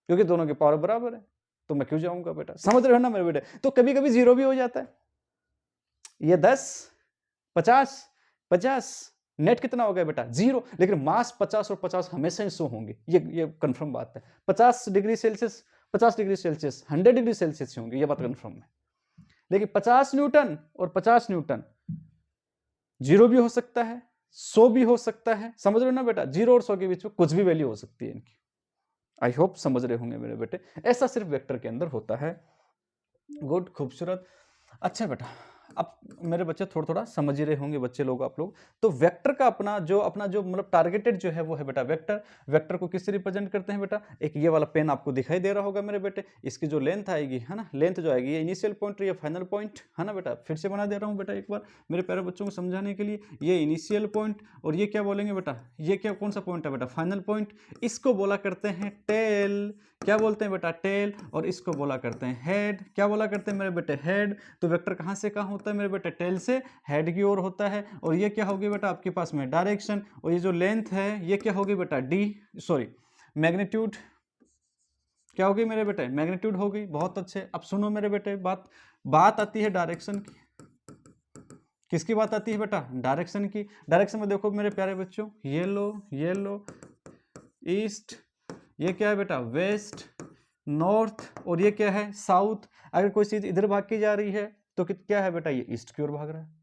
क्योंकि दोनों की पावर बराबर है, तो मैं क्यों जाऊंगा बेटा? समझ रहे हो ना मेरे बेटे? तो कभी कभी जीरो भी हो जाता है। ये 10, 50, 50, नेट कितना हो गया बेटा? 0। लेकिन मास 50 और 50 हमेशा ही 100 होंगे, ये कंफर्म बात है। 50 degree Celsius, 50 degree Celsius 100 degree Celsius होंगे, ये बात कंफर्म है। लेकिन 50 न्यूटन और 50 न्यूटन 0 भी हो सकता है, 100 भी हो सकता है। समझ रहे हो ना बेटा? 0 और 100 के बीच में कुछ भी वैल्यू हो सकती है इनकी। आई होप समझ रहे होंगे मेरे बेटे। ऐसा सिर्फ वेक्टर के अंदर होता है। गुड, खूबसूरत। अच्छा बेटा, अब मेरे बच्चे थोड़ा थोड़ा समझ ही रहे होंगे, बच्चे लोग आप लोग। तो वेक्टर का अपना जो मतलब टारगेटेड जो है वो है बेटा वेक्टर। वेक्टर को किससे रिप्रेजेंट करते हैं बेटा? एक ये वाला पेन आपको दिखाई दे रहा होगा मेरे बेटे, इसकी जो लेंथ आएगी है ना, लेंथ जो आएगी, ये इनिशियल पॉइंट या फाइनल पॉइंट है ना बेटा। फिर से बना दे रहा हूँ बेटा एक बार मेरे प्यारे बच्चों को समझाने के लिए। ये इनिशियल पॉइंट, और ये क्या बोलेंगे बेटा? ये क्या, कौन सा पॉइंट है बेटा? Final point. इसको बोला करते हैं टेल। क्या बोलते हैं बेटा? टेल। और इसको बोला करते हैं हेड। क्या बोला करते हैं मेरे बेटे? हेड। तो वेक्टर कहाँ से कहाँ होता है मेरे बेटे? टेल से हेड की ओर होता है। और ये क्या होगी बेटा आपके पास में? डायरेक्शन। और ये जो लेंथ है ये क्या होगी बेटा? डी, सॉरी मैग्नीट्यूड, क्या हो गई मेरे बेटे, मैग्नीट्यूड हो गई। बहुत अच्छे। अब सुनो मेरे बेटे, बात आती है डायरेक्शन की। किसकी बात आती है बेटा, डायरेक्शन की। डायरेक्शन में देखो मेरे प्यारे बच्चों, ये लो ईस्ट, ये क्या है बेटा, वेस्ट, नॉर्थ, और ये क्या है, साउथ। अगर कोई चीज इधर भाग के जा रही है तो क्या है बेटा, ये ईस्ट की ओर भाग रहा है।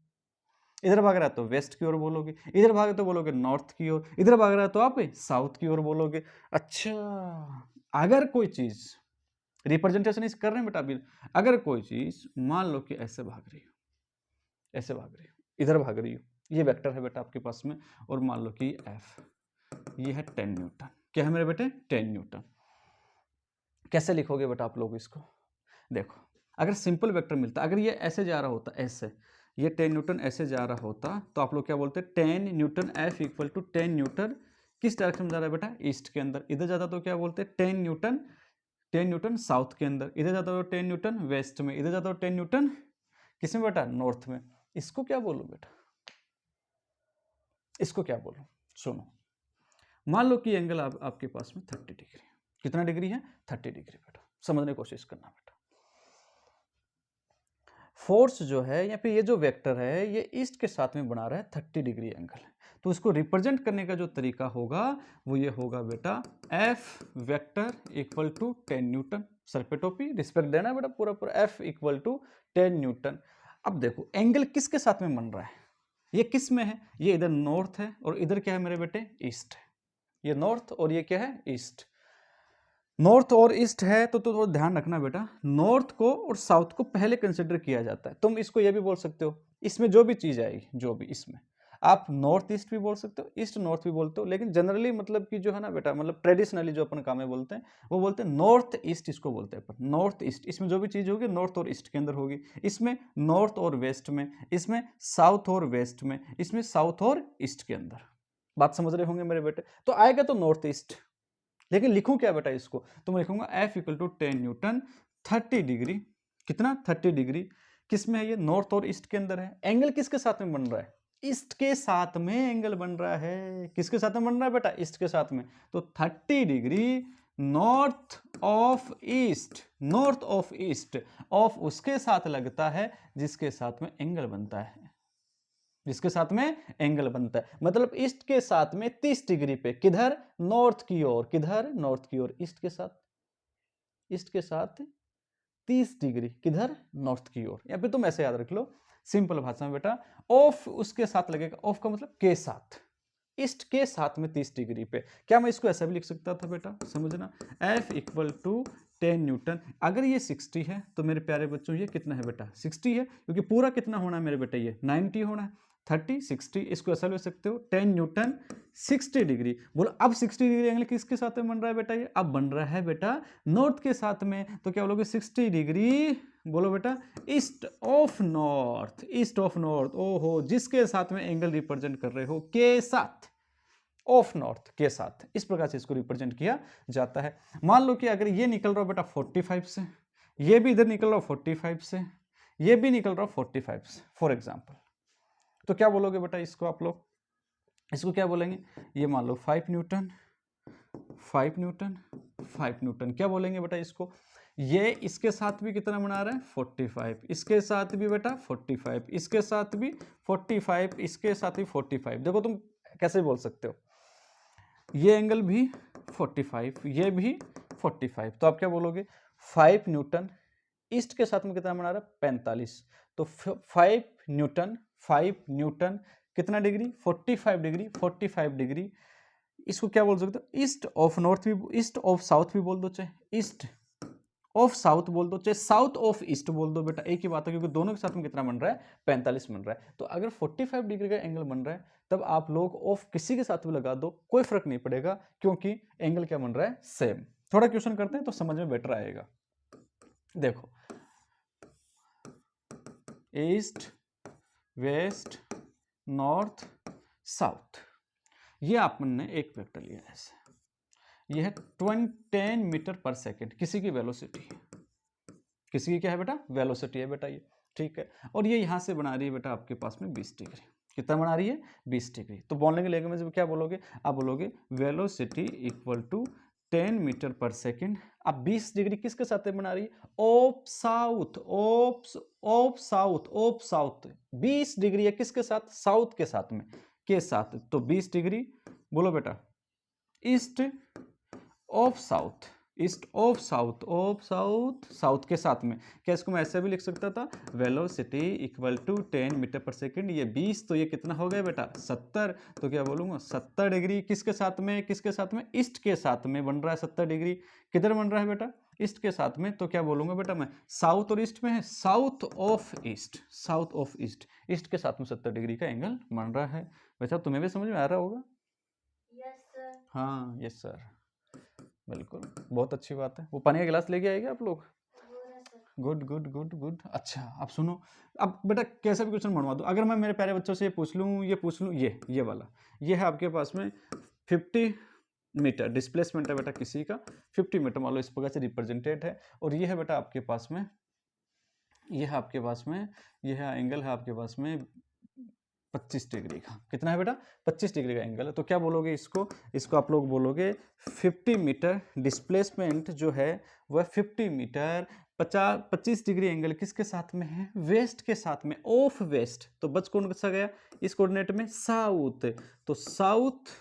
इधर भाग रहा है तो वेस्ट की ओर बोलोगे, इधर भाग रहा है तो बोलोगे नॉर्थ की ओर, इधर भाग रहा है तो आप साउथ की ओर बोलोगे। अच्छा, अगर कोई चीज रिप्रेजेंटेशन इस कर रहे हैं बेटा अभी, अगर कोई चीज मान लो कि ऐसे भाग रही हो, ऐसे भाग रही हो, इधर भाग रही हो, ये वेक्टर है बेटा आपके पास में, और मान लो कि एफ, ये है 10 न्यूटन। क्या है मेरे बेटे, 10 न्यूटन। कैसे लिखोगे बेटा आप लोग इसको, देखो अगर सिंपल वेक्टर मिलता, अगर ये ऐसे जा रहा होता, ऐसे, ये 10 न्यूटन ऐसे जा रहा होता, तो आप लोग क्या बोलते, 10 newton F equal to 10 newton किस डायरेक्शन में जा रहा है बेटा, ईस्ट के अंदर। इधर जाता तो क्या बोलते, 10 न्यूटन साउथ के अंदर। इधर जाता हो 10 न्यूटन वेस्ट में। इधर जाता हो 10 न्यूटन किसमें बेटा, नॉर्थ में। इसको क्या बोलो बेटा, इसको क्या बोलो, सुनो, मान लो कि एंगल आपके पास में 30 डिग्री। कितना डिग्री है, 30 डिग्री बेटा। समझने की कोशिश करना बेटा, फोर्स जो है या फिर ये जो वेक्टर है, ये ईस्ट के साथ में बना रहा है 30 डिग्री एंगल। तो इसको रिप्रेजेंट करने का जो तरीका होगा वो ये होगा बेटा, F vector equal to 10 newton. सर पे टोपी, रिस्पेक्ट देना बेटा पूरा पूरा। F equal to 10 newton. अब देखो एंगल किसके साथ में बन रहा है, ये किस में है, ये इधर नॉर्थ है और इधर क्या है मेरे बेटे, ईस्ट है। ये नॉर्थ और ये क्या है, ईस्ट। नॉर्थ और ईस्ट है तो थोड़ा ध्यान रखना बेटा, नॉर्थ को और साउथ को पहले कंसिडर किया जाता है। तुम इसको ये भी बोल सकते हो, इसमें जो भी चीज आएगी, जो भी इसमें, आप नॉर्थ ईस्ट भी बोल सकते हो, ईस्ट नॉर्थ भी बोलते हो, लेकिन जनरली मतलब कि जो है ना बेटा, मतलब ट्रेडिशनली जो अपन काम में बोलते हैं वो बोलते हैं नॉर्थ ईस्ट, इसको बोलते हैं अपन नॉर्थ ईस्ट। इसमें जो भी चीज होगी नॉर्थ और ईस्ट के अंदर होगी, इसमें नॉर्थ और वेस्ट में, इसमें साउथ और वेस्ट में, इसमें साउथ और ईस्ट के अंदर। बात समझ रहे होंगे मेरे बेटे। तो आएगा तो नॉर्थ ईस्ट, लेकिन लिखूं क्या बेटा इसको, तो मैं लिखूंगा F equal to 10 newton 30 degree. कितना, 30 डिग्री। किस में है ये, नॉर्थ और ईस्ट के अंदर है। एंगल किसके साथ में बन रहा है, ईस्ट के साथ में एंगल बन रहा है। किसके साथ में बन रहा है बेटा, ईस्ट के साथ में। तो 30 degree north of east, north of east of उसके साथ लगता है जिसके साथ में एंगल बनता है, जिसके साथ में एंगल बनता है। मतलब ईस्ट के साथ में 30 डिग्री पे, किधर, नॉर्थ की ओर। किधर, नॉर्थ की ओर। ईस्ट के साथ, ईस्ट के साथ 30 डिग्री किधर, नॉर्थ की ओर। या फिर तुम ऐसे याद रख लो सिंपल भाषा में बेटा, ऑफ उसके साथ लगेगा, ऑफ का मतलब के साथ, ईस्ट के साथ में 30 डिग्री पे। क्या मैं इसको ऐसा भी लिख सकता था बेटा, समझना, एफ इक्वल टू 10 न्यूटन। अगर ये 60 है तो मेरे प्यारे बच्चों ये कितना है बेटा, 60 है, क्योंकि पूरा कितना होना है मेरे बेटे, ये 90 होना है। 30 60, इसको ऐसा ले सकते हो 10 न्यूटन 60 डिग्री। बोलो अब 60 डिग्री एंगल किसके साथ में बन रहा है बेटा, ये अब बन रहा है बेटा नॉर्थ के साथ में। तो क्या बोलोगे, 60 डिग्री, बोलो बेटा east of north, east of north. ओहो, जिसके साथ में एंगल रिप्रेजेंट कर रहे हो, के साथ, ऑफ नॉर्थ के साथ। इस प्रकार से इसको रिप्रेजेंट किया जाता है। मान लो कि अगर ये निकल रहा हो बेटा 45 से, ये भी इधर निकल रहा हो 45 से, ये भी निकल रहा हो 45 से, फॉर एग्जाम्पल, तो क्या बोलोगे बेटा इसको आप लोग, इसको क्या बोलेंगे, ये मान लो 5 न्यूटन 5 न्यूटन 5 न्यूटन। क्या बोलेंगे बेटा इसको, ये इसके साथ भी कितना बना रहा है 45, इसके साथ भी बेटा 45, इसके साथ भी 45, इसके साथ भी 45। देखो तुम कैसे बोल सकते हो, ये एंगल भी 45, ये भी 45, तो आप क्या बोलोगे 5 न्यूटन ईस्ट के साथ में कितना बना रहा है 45। तो 5 न्यूटन 5 न्यूटन कितना डिग्री 45 डिग्री 45 डिग्री। इसको क्या बोल सकते हो, ईस्ट ऑफ नॉर्थ भी, ईस्ट ऑफ साउथ भी बोल दो, चाहे ईस्ट ऑफ साउथ बोल दो, चाहे साउथ ऑफ ईस्ट बोल दो बेटा, एक ही बात है, क्योंकि दोनों के साथ में कितना बन रहा है 45 बन रहा है। तो अगर 45 डिग्री का एंगल बन रहा है तब आप लोग ऑफ किसी के साथ भी लगा दो, कोई फर्क नहीं पड़ेगा, क्योंकि एंगल क्या बन रहा है, सेम। थोड़ा क्वेश्चन करते हैं तो समझ में बेटर आएगा। देखो, ईस्ट वेस्ट नॉर्थ साउथ, ये आपने एक वेक्टर लिया है ऐसे, ये है 10 मीटर पर सेकेंड, किसी की वेलोसिटी है, किसी की क्या है बेटा, वेलोसिटी है बेटा ये, ठीक है। और ये यहां से बना रही है बेटा आपके पास में 20 डिग्री। कितना बना रही है, 20 डिग्री। तो बोलने के लैंग्वेज में क्या बोलोगे, आप बोलोगे वेलोसिटी इक्वल टू 10 मीटर पर सेकेंड। अब 20 डिग्री किसके साथ बना रही है? Of south, of south, of south. 20 degree है किसके साथ? साउथ के साथ में, के साथ। तो 20 डिग्री बोलो बेटा, east of south, east of south, of south, south के साथ में। क्या इसको मैं ऐसे भी लिख सकता था? वेलोसिटी इक्वल टू 10 मीटर पर सेकेंड। ये 20 तो ये कितना हो गया बेटा? 70। तो क्या बोलूंगा? 70 डिग्री किसके साथ में? किसके साथ में? ईस्ट के साथ में बन रहा है 70 डिग्री। किधर बन रहा है बेटा? ईस्ट के साथ में। तो क्या बोलूंगा बेटा मैं? साउथ और ईस्ट में है, south of east, south of east. East के साथ में 70 डिग्री का एंगल बन रहा है। वैसे तुम्हें भी समझ में आ रहा होगा? Yes sir. हाँ यस सर, बिल्कुल, बहुत अच्छी बात है। वो पानी का गिलास लेके आएगा आप लोग? Good good good good. अच्छा अब सुनो, अब बेटा कैसा भी क्वेश्चन बनवा दो, अगर मैं मेरे प्यारे बच्चों से ये पूछ लूँ, ये वाला, ये है आपके पास में 50 मीटर डिस्प्लेसमेंट है बेटा किसी का, 50 मीटर मान लो इस प्रकार से रिप्रेजेंटेड है। और ये है बेटा आपके पास में, ये है आपके पास में, ये है एंगल है आपके पास में 25 डिग्री का। कितना है बेटा? 25 डिग्री का एंगल है। तो क्या बोलोगे इसको? इसको आप लोग बोलोगे 50 मीटर डिस्प्लेसमेंट जो है वह 50 मीटर 25 डिग्री एंगल किसके साथ में है? वेस्ट के साथ में, ऑफ वेस्ट। तो बच कौन सा गया इस कोऑर्डिनेट में? साउथ। तो साउथ,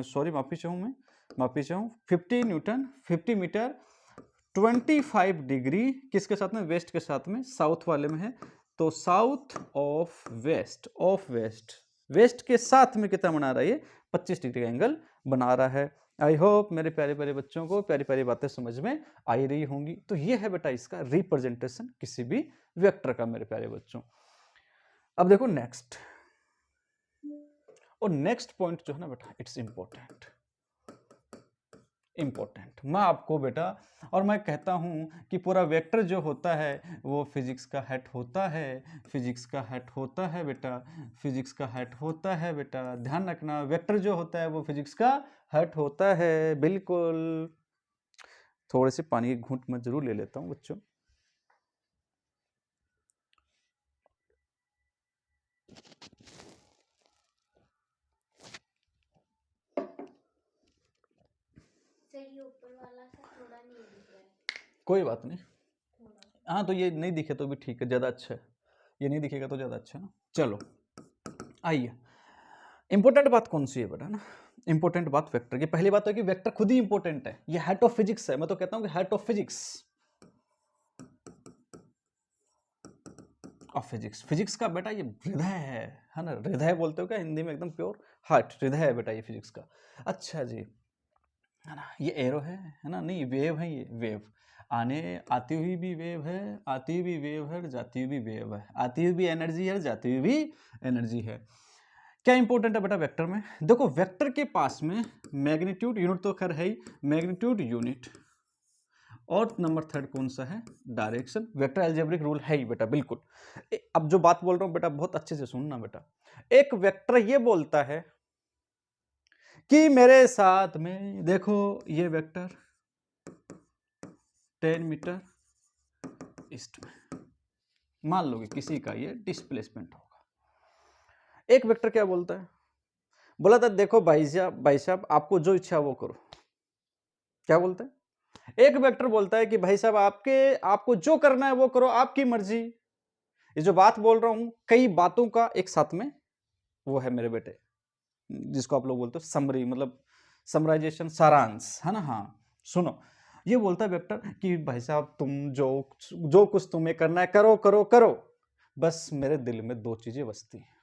सॉरी माफी चाहूँ मैं, माफी चाहूँ, 50 मीटर 25 डिग्री किसके साथ में? वेस्ट के साथ में, साउथ वाले में है। तो south of west, of west, west के साथ में कितना बना रहा है ये? 25 डिग्री का एंगल बना रहा है। आई होप मेरे प्यारे प्यारे बच्चों को प्यारी प्यारी बातें समझ में आ ही रही होंगी। तो ये है बेटा इसका रिप्रेजेंटेशन किसी भी वेक्टर का मेरे प्यारे बच्चों। अब देखो नेक्स्ट, और नेक्स्ट पॉइंट जो है ना बेटा, इट्स इंपॉर्टेंट, इंपॉर्टेंट। मैं आपको बेटा, और मैं कहता हूं कि पूरा वेक्टर जो होता है वो फिजिक्स का हेड होता है, फिजिक्स का हेड होता है बेटा, फिजिक्स का हेड होता है बेटा। ध्यान रखना, वेक्टर जो होता है वो फिजिक्स का हेड होता है, बिल्कुल। थोड़े से पानी की घूंट मैं जरूर ले लेता हूं बच्चों। ऊपर वाला सा थोड़ा नहीं दिख रहा है। कोई बात नहीं, हाँ तो ये नहीं दिखे तो भी ठीक है, ज़्यादा अच्छा है। ये नहीं दिखेगा तो ज़्यादा अच्छा है ना। चलो आइए, इंपॉर्टेंट बात कौन सी है बेटा ना? इंपॉर्टेंट बात वेक्टर की। पहली बात है कि वेक्टर खुद ही इंपॉर्टेंट है, ये हेड ऑफ फिजिक्स है। मैं तो कहता हूं कि head of physics, of physics. Physics का बेटा ये हृदय है ना? हृदय बोलते हो क्या हिंदी में? एकदम प्योर हार्ट, हृदय है बेटा ये फिजिक्स का। अच्छा जी, है ना? ये एरो है ना? नहीं, वेव है, ये वेव, आती हुई भी वेव है, आती हुई भी वेव है, जाती हुई भी वेव है, आती हुई भी एनर्जी है, जाती हुई भी एनर्जी है। क्या इंपॉर्टेंट है बेटा वेक्टर में? देखो वेक्टर के पास में मैग्नीट्यूड यूनिट तो खैर है ही, मैग्नीट्यूड यूनिट, और नंबर थर्ड कौन सा है? डायरेक्शन। वेक्टर अलजेब्रिक रूल है ही बेटा, बिल्कुल। अब जो बात बोल रहा हूं बेटा बहुत अच्छे से सुनना बेटा। एक वेक्टर ये बोलता है कि मेरे साथ में देखो ये वेक्टर 10 मीटर ईस्ट में, मान लो कि किसी का ये डिस्प्लेसमेंट होगा। एक वेक्टर क्या बोलता है? बोला था देखो भाई साहब आपको जो इच्छा वो करो। क्या बोलता है? एक वेक्टर बोलता है कि भाई साहब आपको जो करना है वो करो, आपकी मर्जी। ये जो बात बोल रहा हूं कई बातों का एक साथ में वो है मेरे बेटे, जिसको आप लोग बोलते हो समरी, मतलब समराइजेशन, सारांश, है ना? हाँ सुनो, ये बोलता है वेक्टर कि भाई साहब तुम जो कुछ तुम्हें करना है करो करो करो, बस मेरे दिल में दो चीजें बसती हैं।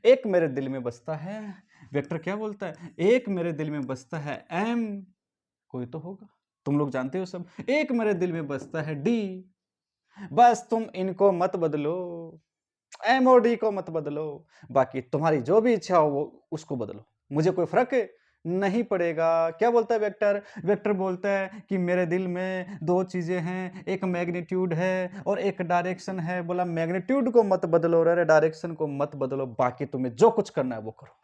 एक मेरे दिल में बसता है, वेक्टर क्या बोलता है? एक मेरे दिल में बसता है एम, कोई तो होगा, तुम लोग जानते हो सब। एक मेरे दिल में बसता है डी, बस तुम इनको मत बदलो, एम और डी को मत बदलो, बाकी तुम्हारी जो भी इच्छा हो वो उसको बदलो, मुझे कोई फर्क नहीं पड़ेगा। क्या बोलता है वेक्टर? वेक्टर बोलता है कि मेरे दिल में दो चीजें हैं, एक मैग्नीट्यूड है और एक डायरेक्शन है। बोला मैग्नीट्यूड को मत बदलो, अरे डायरेक्शन को मत बदलो, बाकी तुम्हें जो कुछ करना है वो करो।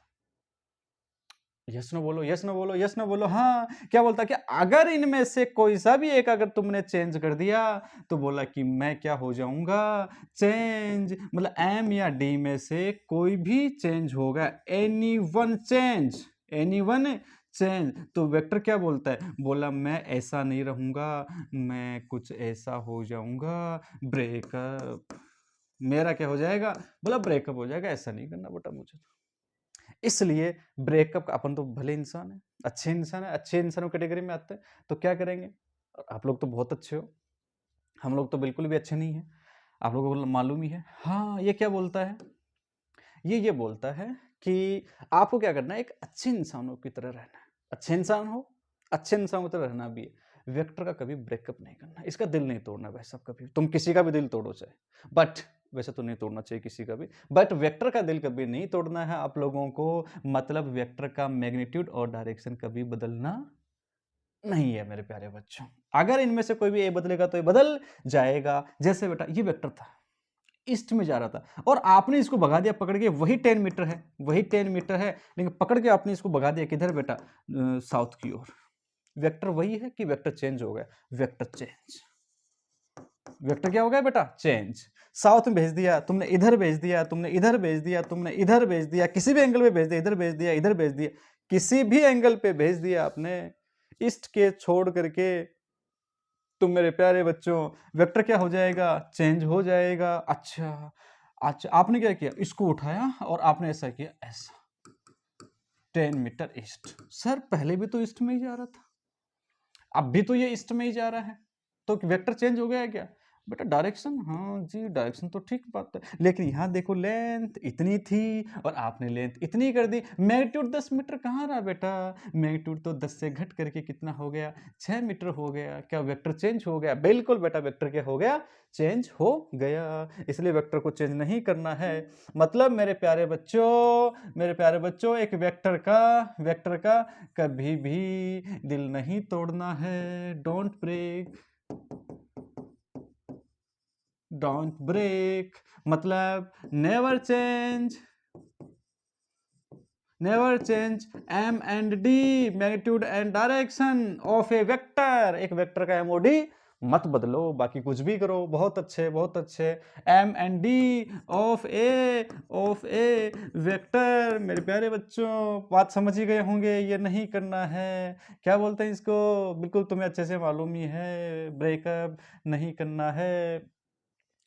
यस नो बोलो, यस नो बोलो, यस नो बोलो। हाँ, क्या बोलता है कि अगर इनमें से कोई सा भी एक अगर तुमने चेंज कर दिया तो बोला कि मैं क्या हो जाऊंगा? चेंज, मतलब एम या डी में से कोई भी चेंज होगा, any one change, any one change. तो वेक्टर क्या बोलता है? बोला मैं ऐसा नहीं रहूंगा, मैं कुछ ऐसा हो जाऊंगा, ब्रेकअप। मेरा क्या हो जाएगा? बोला ब्रेकअप हो जाएगा, ऐसा नहीं करना बेटा मुझे। इसलिए ब्रेकअप अपन तो भले इंसान है, अच्छे इंसानों कैटेगरी में आते हैं, तो क्या करेंगे? आप लोग तो बहुत अच्छे हो, हम लोग तो बिल्कुल भी अच्छे नहीं हैं, आप लोगों को मालूम ही है। हाँ, ये क्या बोलता है? ये बोलता है कि आपको क्या करना है? एक अच्छे इंसानों की तरह रहना है। अच्छे इंसान हो, अच्छे इंसानों की तरह रहना भी है। वेक्टर का कभी ब्रेकअप नहीं करना, इसका दिल नहीं तोड़ना भाई साहब कभी। तुम किसी का भी दिल तोड़ो चाहे, बट वैसे तो नहीं तोड़ना चाहिए किसी का भी, बट वेक्टर का दिल कभी नहीं तोड़ना है आप लोगों को। मतलब वेक्टर का मैग्नीट्यूड और डायरेक्शन कभी बदलना नहीं है मेरे प्यारे बच्चों। अगर इनमें से कोई भी ए बदलेगा तो ये बदल जाएगा। जैसे बेटा ये वेक्टर था, ईस्ट में जा रहा था और आपने इसको भगा दिया पकड़ के, वही 10 मीटर है, वही 10 मीटर है, लेकिन पकड़ के आपने इसको भगा दिया किधर बेटा? साउथ की ओर। वेक्टर वही है कि वेक्टर चेंज हो गया? Vector change. वेक्टर क्या हो गया बेटा? चेंज। साउथ में भेज दिया तुमने, इधर भेज दिया तुमने, इधर भेज दिया तुमने, इधर भेज दिया, किसी भी एंगल पे भेज दिया, इधर भेज दिया, इधर भेज दिया, किसी भी एंगल पे भेज दिया आपने, ईस्ट के छोड़ करके, तो मेरे प्यारे बच्चों वेक्टर क्या हो जाएगा? चेंज हो जाएगा। अच्छा अच्छा, आपने क्या किया? इसको उठाया और आपने ऐसा किया, ऐसा 10 मीटर ईस्ट। सर पहले भी तो ईस्ट में ही जा रहा था, अब भी तो ये ईस्ट में ही जा रहा है, तो वेक्टर चेंज हो गया है क्या? बेटा डायरेक्शन, हाँ जी डायरेक्शन तो ठीक बात है, लेकिन यहाँ देखो लेंथ इतनी थी और आपने लेंथ इतनी कर दी। मैग्नीट्यूड 10 मीटर कहाँ रहा बेटा? मैग्नीट्यूड तो 10 से घट करके कितना हो गया? 6 मीटर हो गया। क्या वेक्टर चेंज हो गया? बिल्कुल बेटा, वेक्टर क्या हो गया? चेंज हो गया। इसलिए वेक्टर को चेंज नहीं करना है। मतलब मेरे प्यारे बच्चों एक वेक्टर का कभी भी दिल नहीं तोड़ना है। डोंट ब्रेक मतलब never change M and D, magnitude and direction of a vector. एक वेक्टर का एमओडी मत बदलो, बाकी कुछ भी करो। बहुत अच्छे बहुत अच्छे। M and D of a vector. मेरे प्यारे बच्चों बात समझ ही गए होंगे, ये नहीं करना है। क्या बोलते हैं इसको? बिल्कुल तुम्हें अच्छे से मालूम ही है, ब्रेकअप नहीं करना है।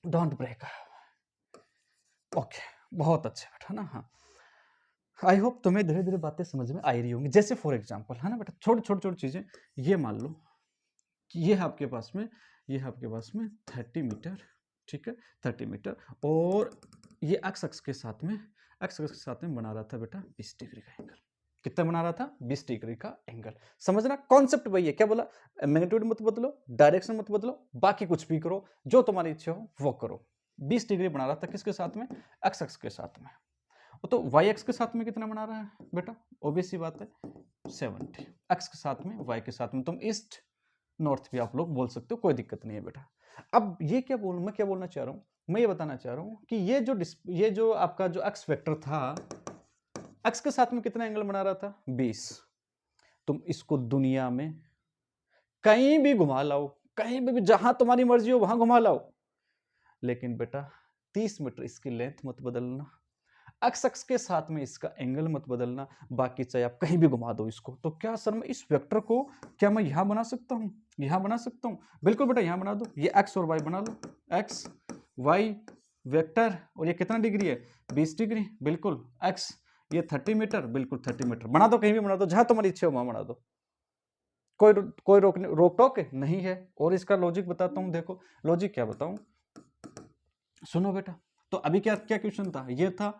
Don't breakup. ओके, बहुत अच्छे बेटा ना। हाँ, आई होप तुम्हें धीरे धीरे बातें समझ में आ रही होंगी। जैसे फॉर एग्जाम्पल है ना बेटा, छोटी चीजें। ये मान लो कि ये है आपके पास में 30 मीटर, ठीक है, 30 मीटर, और ये एक्स के साथ में बना रहा था बेटा 20 डिग्री का एंगल। कितना बना रहा था? 20 डिग्री का एंगल। समझना, कॉन्सेप्ट वही है। क्या बोला? मैग्नीट्यूड मत बदलो, डायरेक्शन मत बदलो, बाकी कुछ भी करो, जो तुम्हारी इच्छा हो वो करो। 20 डिग्री बना रहा था किसके साथ में? एक्स के साथ में। तो वाई एक्स के साथ में कितना बना रहा है बेटा? ऑब्वियस सी बात है 70। एक्स के साथ में, वाई के साथ में, तुम ईस्ट नॉर्थ भी आप लोग बोल सकते हो, कोई दिक्कत नहीं है बेटा। अब ये मैं क्या बोलना चाह रहा हूँ? मैं ये बताना चाह रहा हूँ कि ये जो आपका जो एक्स वेक्टर था, एक्स के साथ में कितना एंगल बना रहा था? 20। तुम इसको दुनिया में कहीं भी घुमा लाओ, कहीं भी जहां तुम्हारी मर्जी हो वहां घुमा लाओ, लेकिन बेटा 30 मीटर इसकी लेंथ मत बदलना, एक्स के साथ में इसका एंगल मत बदलना, बाकी चाहे आप कहीं भी घुमा दो इसको। तो क्या सर मैं इस वेक्टर को क्या मैं यहां बना सकता हूं? यहां बना सकता हूं? बिल्कुल बेटा, यहां बना दो। ये एक्स और वाई बना लो, एक्स वाई वेक्टर, और ये कितना डिग्री है? 20 डिग्री। बिल्कुल एक्स, ये 30 मीटर, बिल्कुल 30 मीटर बना दो, कहीं भी बना दो, जहां तुम्हारी इच्छा हो वहां बना दो। कोई रोक टोक नहीं है। और इसका लॉजिक बताता हूं, देखो लॉजिक क्या बताऊं, सुनो बेटा। तो अभी क्या क्या क्वेश्चन था? ये था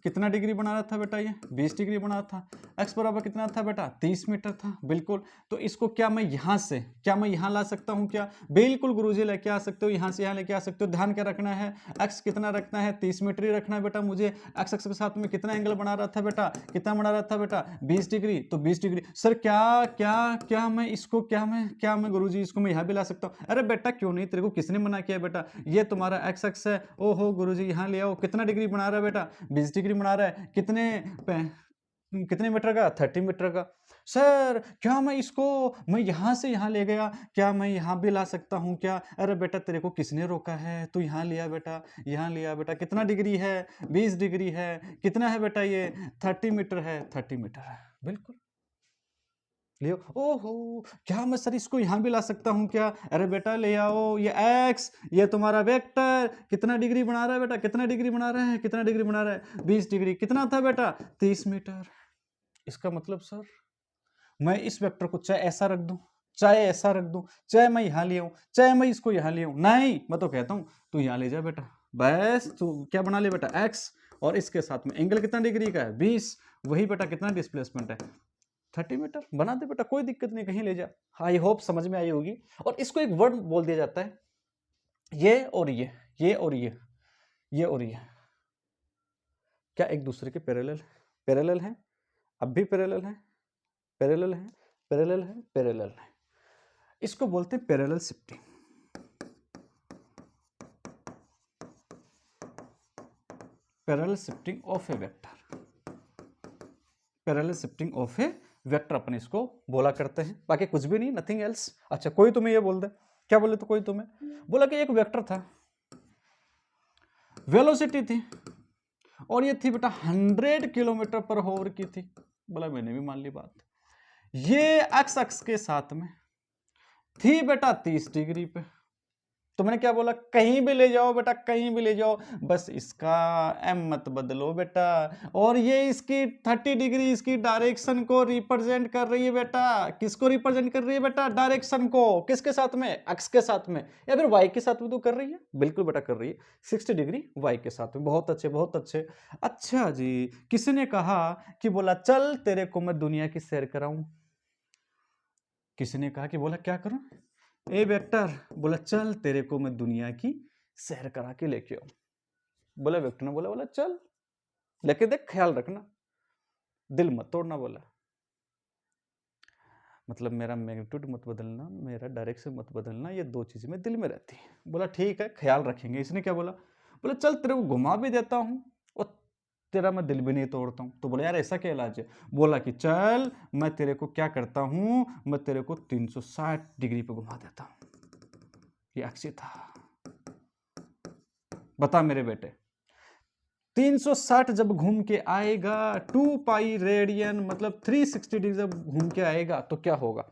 कितना डिग्री बना रहा था बेटा? ये 20 डिग्री बना रहा था। एक्स बराबर कितना था बेटा? 30 मीटर था। बिल्कुल। तो इसको क्या मैं यहाँ ला सकता हूँ क्या? बिल्कुल गुरुजी लेके आ सकते हो, यहाँ से यहाँ लेके आ सकते हो। ध्यान क्या रखना है? एक्स कितना रखना है? 30 मीटर ही रखना है बेटा मुझे। एक्स के साथ में कितना एंगल बना रहा था बेटा? कितना बना रहा था बेटा? 20 डिग्री। तो 20 डिग्री। सर क्या मैं गुरुजी इसको मैं यहाँ भी ला सकता हूँ? अरे बेटा क्यों नहीं, तेरे को किसने मना किया बेटा? ये तुम्हारा एक्स है। ओहो गुरुजी यहाँ ले आओ। कितना डिग्री बना रहा है बेटा? 20 डिग्री बना रहा है। कितने मीटर का? 30 मीटर का। सर क्या मैं यहां से यहां ले गया, क्या मैं यहां भी ला सकता हूं क्या? अरे बेटा तेरे को किसने रोका है? तू यहां लिया बेटा, यहां लिया बेटा। कितना डिग्री है? 20 डिग्री है। कितना है बेटा? ये 30 मीटर है, 30 मीटर है। बिल्कुल लियो। ओहो, क्या मैं सर इसको यहाँ भी ला सकता हूँ क्या? अरे बेटा ले आओ, ये एक्स, ये तुम्हारा वेक्टर कितना डिग्री बना रहा है बेटा, कितना डिग्री बना रहा है, कितना डिग्री बना रहा है, 20 डिग्री। कितना था बेटा? 30 मीटर। इसका मतलब सर मैं इस वेक्टर को चाहे ऐसा रख दूं, चाहे ऐसा रख दूं, चाहे मैं यहाँ ले आऊं, चाहे मैं इसको यहाँ ले आऊं, नहीं, मैं तो कहता हूं तू यहाँ ले जा बेटा, बस तू क्या बना ले बेटा, एक्स, और इसके साथ में एंगल कितना डिग्री का है, 20, वही बेटा कितना डिस्प्लेसमेंट है, 30 मीटर। बना दे बेटा, कोई दिक्कत नहीं, कहीं ले जा। आई होप समझ में आई होगी। और इसको एक वर्ड बोल दिया जाता है, ये और ये और ये और ये क्या एक दूसरे के पैरेलल हैं? अब भी पैरेलल हैं, पैरेलल हैं, पैरेलल हैं, पैरेलल हैं। इसको बोलते हैं parallel shifting. Parallel shifting of a vector, parallel shifting of a vector अपन इसको बोला करते हैं, बाकी कुछ भी नहीं, नथिंग एल्स। अच्छा, कोई तुम्हें ये बोल दे, क्या बोले तो कोई तुम्हें बोला कि एक वेक्टर था, वेलोसिटी थी, और ये थी बेटा 100 किलोमीटर पर आवर की थी। बोला मैंने भी मान ली बात। ये एक्स अक्ष के साथ में थी बेटा 30 डिग्री पे। तो मैंने क्या बोला, कहीं भी ले जाओ बेटा, कहीं भी ले जाओ, बस इसका एम मत बदलो बेटा। और ये इसकी 30 डिग्री इसकी डायरेक्शन को रिप्रेजेंट कर रही है बेटा। किसको रिप्रेजेंट कर रही है बेटा? डायरेक्शन को। किसके साथ में? एक्स के साथ में, या फिर वाई के साथ में तो कर रही है, बिल्कुल बेटा कर रही है, 60 डिग्री वाई के साथ में। बहुत अच्छे, बहुत अच्छे। अच्छा जी, किसी ने कहा कि बोला चल तेरे को मैं दुनिया की सैर कराऊं। किसी ने कहा कि बोला क्या करूं? ए वेक्टर, बोला चल तेरे को मैं दुनिया की सैर करा के लेके आऊं। बोला वेक्टर ने बोला चल लेके देख, ख्याल रखना, दिल मत तोड़ना। बोला मतलब मेरा मैग्नीट्यूड मत बदलना, मेरा डायरेक्शन मत बदलना, ये दो चीजें मेरे दिल में रहती है। बोला ठीक है, ख्याल रखेंगे। इसने क्या बोला? बोला चल तेरे को घुमा भी देता हूं और तेरा मैं दिल भी नहीं तोड़ता हूं। तो बोला यार ऐसा क्या इलाज है? बोला कि चल मैं तेरे को क्या करता हूं, मैं तेरे को 360 डिग्री पे घुमा देता हूं। ये अक्षय था। बता मेरे बेटे, 360 जब घूम के आएगा, 2 पाई रेडियन मतलब 360 डिग्री जब घूम के आएगा तो क्या होगा?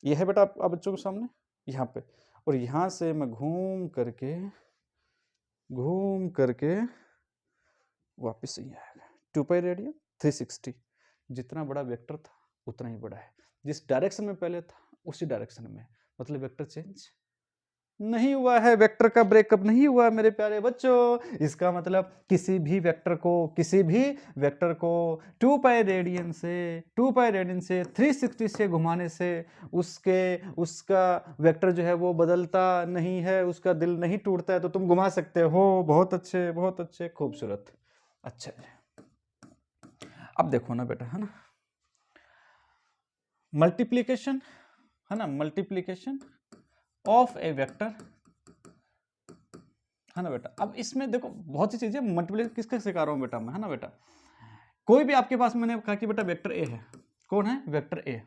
ये है बेटा आप बच्चों के सामने यहाँ पे, और यहां से मैं घूम करके वापस ही आएगा। 2 पाई रेडियन 360, जितना बड़ा वेक्टर था उतना ही बड़ा है। जिस डायरेक्शन में पहले था उसी डायरेक्शन में, मतलब वेक्टर चेंज नहीं हुआ है, वेक्टर का ब्रेकअप नहीं हुआ मेरे प्यारे बच्चों। इसका मतलब किसी भी वेक्टर को 2 पाई रेडियन से 360 से घुमाने से उसका वेक्टर जो है वो बदलता नहीं है, उसका दिल नहीं टूटता है। तो तुम घुमा सकते हो। बहुत अच्छे, बहुत अच्छे, खूबसूरत। अच्छा, अब देखो ना बेटा, है ना, मल्टीप्लीकेशन, है ना, मल्टीप्लीकेशन ऑफ ए वेक्टर, है ना बेटा। अब इसमें देखो बहुत सी चीजें मल्टीप्लिकेशन किसका सिखा रहा हूं बेटा मैं, है ना बेटा। कोई भी आपके पास, मैंने कहा कि बेटा वेक्टर ए है, कौन है? Vector A.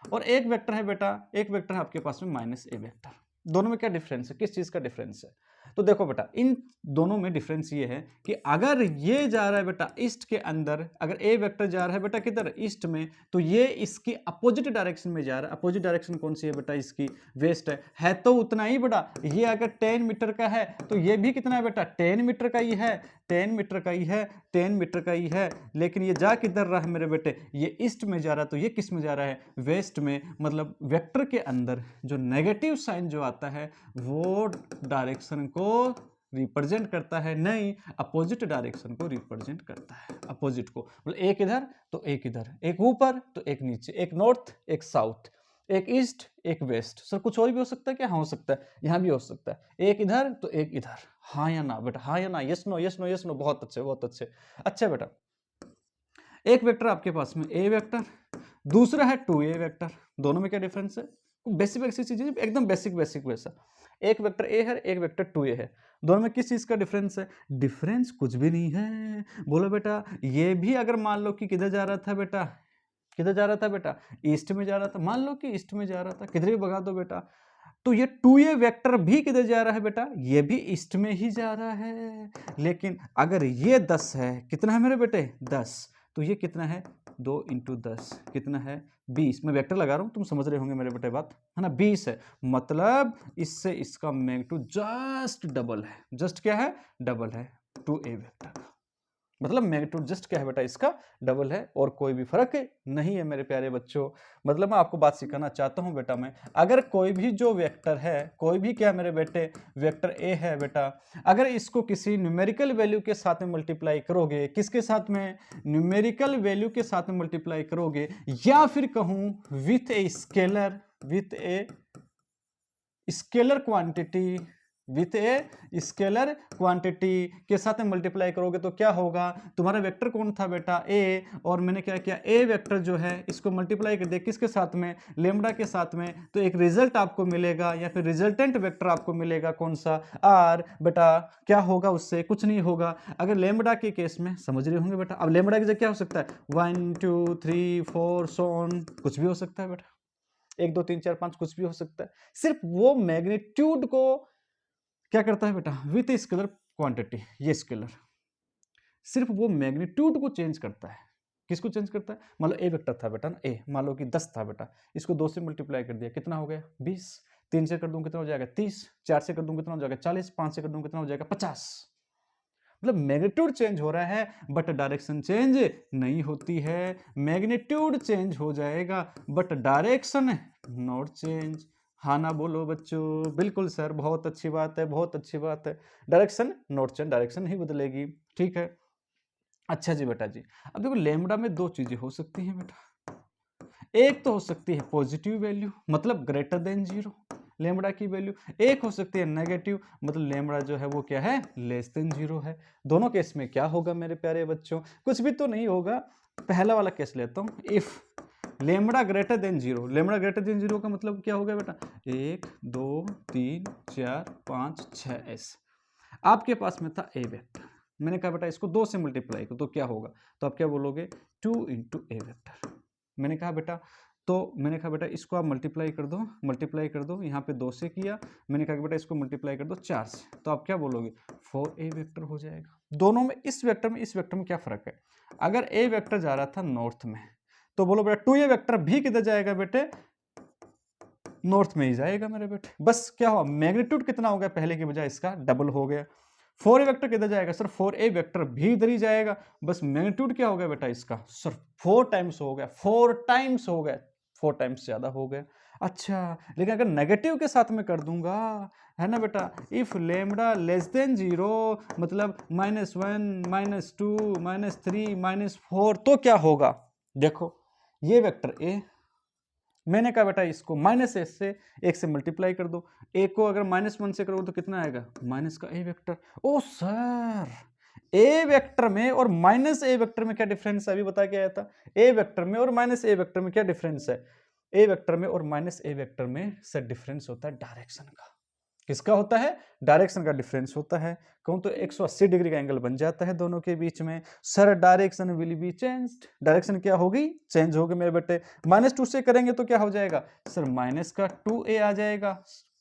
और एक वेक्टर है बेटा, एक वेक्टर है आपके पास में माइनस ए वेक्टर। दोनों में क्या डिफरेंस है? किस चीज का डिफरेंस है? तो देखो बेटा, इन दोनों में डिफरेंस ये है कि अगर ये जा रहा है बेटा ईस्ट के अंदर, अगर ए वेक्टर जा रहा है बेटा किधर? ईस्ट में, तो ये इसकी अपोजिट डायरेक्शन में जा रहा है। अपोजिट डायरेक्शन कौन सी है बेटा? इसकी वेस्ट है तो उतना ही बड़ा। ये अगर 10 मीटर का है तो ये भी कितना है बेटा? 10 मीटर का ही है, 10 मीटर का ही है, 10 मीटर का ही है। लेकिन ये जा किधर रहा है मेरे बेटे? ये ईस्ट में जा रहा है, तो ये किस में जा रहा है? वेस्ट में। मतलब वेक्टर के अंदर जो नेगेटिव साइन जो आता है वो डायरेक्शन को रिप्रेजेंट करता है, नहीं अपोजिट डायरेक्शन को रिप्रेजेंट करता है। अपोजिट को मतलब एक इधर तो एक इधर, एक ऊपर तो एक नीचे, एक नॉर्थ एक साउथ, एक ईस्ट एक वेस्ट। सर कुछ और भी हो सकता है क्या? हाँ हो सकता है, यहाँ भी हो सकता है, एक इधर तो एक इधर। हाँ या ना बेटा? हाँ या ना? Yes no, yes no, yes no. बहुत अच्छे, बहुत अच्छे। अच्छा बेटा, एक वेक्टर आपके पास में ए वेक्टर, दूसरा है 2a वेक्टर। दोनों में क्या डिफरेंस है? बेसिक बेसिक चीजें, एकदम बेसिक बेसिक वैसा। एक वेक्टर ए है, एक वेक्टर 2a है। दोनों में किस चीज का डिफरेंस है? डिफरेंस कुछ भी नहीं है। बोलो बेटा, ये भी अगर मान लो कि किधर जा रहा था बेटा, किधर जा रहा था बेटा? ईस्ट में जा रहा था। मान लो कि ईस्ट में जा रहा था, किधर भी भगा दो बेटा, तो ये 2a वेक्टर भी किधर जा रहा है बेटा? ये भी ईस्ट में ही जा रहा है। लेकिन अगर ये 10 है, कितना है मेरे बेटे? 10, तो ये कितना है? 2 इंटू 10 कितना है 20। मैं वेक्टर लगा रहा हूँ, तुम समझ रहे होंगे मेरे बेटे बात, है ना। 20 है, मतलब इससे इसका मैग्नीट्यूड जस्ट डबल है। जस्ट क्या है, डबल है 2a वेक्टर का, मतलब मैग्नीट्यूड जस्ट क्या है बेटा, इसका डबल है और कोई भी फर्क नहीं है मेरे प्यारे बच्चों। मतलब मैं आपको बात सिखाना चाहता हूं बेटा, मैं अगर कोई भी जो वेक्टर है, कोई भी क्या मेरे बेटे वेक्टर ए है बेटा, अगर इसको किसी न्यूमेरिकल वैल्यू के साथ में मल्टीप्लाई करोगे, किसके साथ में, न्यूमेरिकल वैल्यू के साथ में मल्टीप्लाई करोगे, या फिर कहूं with a scalar, with a scalar quantity, with a scalar quantity के साथ में मल्टीप्लाई करोगे तो क्या होगा, तुम्हारा वेक्टर कौन था बेटा, ए, और मैंने क्या किया, ए वेक्टर जो है इसको मल्टीप्लाई कर दिया किसके साथ में, लेमडा के साथ में, तो एक रिजल्ट आपको मिलेगा या फिर रिजल्टेंट वेक्टर आपको मिलेगा कौन सा, आर। बेटा क्या होगा, उससे कुछ नहीं होगा। अगर लेमडा के केस में समझ रहे होंगे बेटा, अब लेमडा की जगह क्या हो सकता है, 1 2 3 4 सो ऑन, कुछ भी हो सकता है बेटा, 1 2 3 4 5 कुछ भी हो सकता है। सिर्फ वो मैग्नीट्यूड को क्या करता है बेटा, विथ स्केलर क्वांटिटी, ये स्केलर सिर्फ वो मैग्नीट्यूड को चेंज करता है। किसको चेंज करता है, मान लो ए वेक्टर था बेटा ना, ए मान लो कि 10 था बेटा, इसको 2 से मल्टीप्लाई कर दिया, कितना हो गया 20, 3 से कर दूं कितना हो जाएगा 30, 4 से कर दूं कितना हो जाएगा 40, 5 से कर दूं कितना हो जाएगा 50। मतलब मैग्नीट्यूड चेंज हो रहा है बट डायरेक्शन चेंज नहीं होती है। मैग्नीट्यूड चेंज हो जाएगा बट डायरेक्शन नॉट चेंज। हाँ ना बोलो बच्चों, बिल्कुल सर, बहुत अच्छी बात है, बहुत अच्छी बात है, डायरेक्शन नॉट चेंज, डायरेक्शन ही बदलेगी, ठीक है। अच्छा जी बेटा जी, अब देखो लेमडा में 2 चीजें हो सकती हैं बेटा, एक तो हो सकती है पॉजिटिव वैल्यू मतलब ग्रेटर देन 0 लेमडा की वैल्यू, एक हो सकती है नेगेटिव मतलब लेमडा जो है वो क्या है, लेस देन 0 है। दोनों केस में क्या होगा मेरे प्यारे बच्चों, कुछ भी तो नहीं होगा। पहला वाला केस लेता हूं, if lambda greater than 0, lambda greater than 0 का मतलब क्या हो गया बेटा, 1 2 3 4 5 6 ऐसे। आपके पास में था ए वेक्टर, मैंने कहा बेटा इसको 2 से मल्टीप्लाई करो तो क्या होगा, तो आप क्या बोलोगे 2 इंटू ए वेक्टर। मैंने कहा बेटा इसको आप मल्टीप्लाई कर दो, यहाँ पे 2 से किया, मैंने कहा कि बेटा इसको मल्टीप्लाई कर दो 4 से, तो आप क्या बोलोगे 4a वेक्टर हो जाएगा। दोनों में इस वेक्टर में क्या फर्क है, अगर ए वेक्टर जा रहा था नॉर्थ में तो बोलो बेटा 2a वेक्टर भी किधर जाएगा बेटे, नॉर्थ में ही जाएगा मेरे बेटे। बस क्या हुआ, मैग्नीट्यूड कितना हो गया, पहले की बजाय इसका डबल हो गया। 4a वेक्टर किधर जाएगा सर, 4a वेक्टर भी इधर ही जाएगा, बस मैग्नीट्यूड क्या हो गया बेटा इसका सर 4 टाइम्स हो गया, 4 टाइम्स हो गया, 4 टाइम्स ज्यादा हो गया। अच्छा लेकिन अगर नेगेटिव के साथ में कर दूंगा, है ना बेटा, इफ लेमडा लेस देन 0 मतलब -1 -2 -3 -4, तो क्या होगा, देखो ये वेक्टर ए, मैंने कहा बेटा इसको -s से 1 से मल्टीप्लाई कर दो, a को अगर -1 से करोगे तो कितना आएगा, माइनस का a vector. Oh sir a vector में और -a वेक्टर में क्या डिफरेंस है, अभी बता के आया था, a वेक्टर में और -a वेक्टर में क्या डिफरेंस है, a वेक्टर में और -a वेक्टर में सर डिफरेंस होता है डायरेक्शन का। किसका होता है, डायरेक्शन का डिफरेंस होता है। कहूं तो 180 डिग्री का एंगल बन जाता है दोनों के बीच में। Sir direction will be changed, direction क्या होगी, चेंज होगी मेरे बेटे। -2 से करेंगे तो क्या हो जाएगा सर, माइनस का 2a आ जाएगा।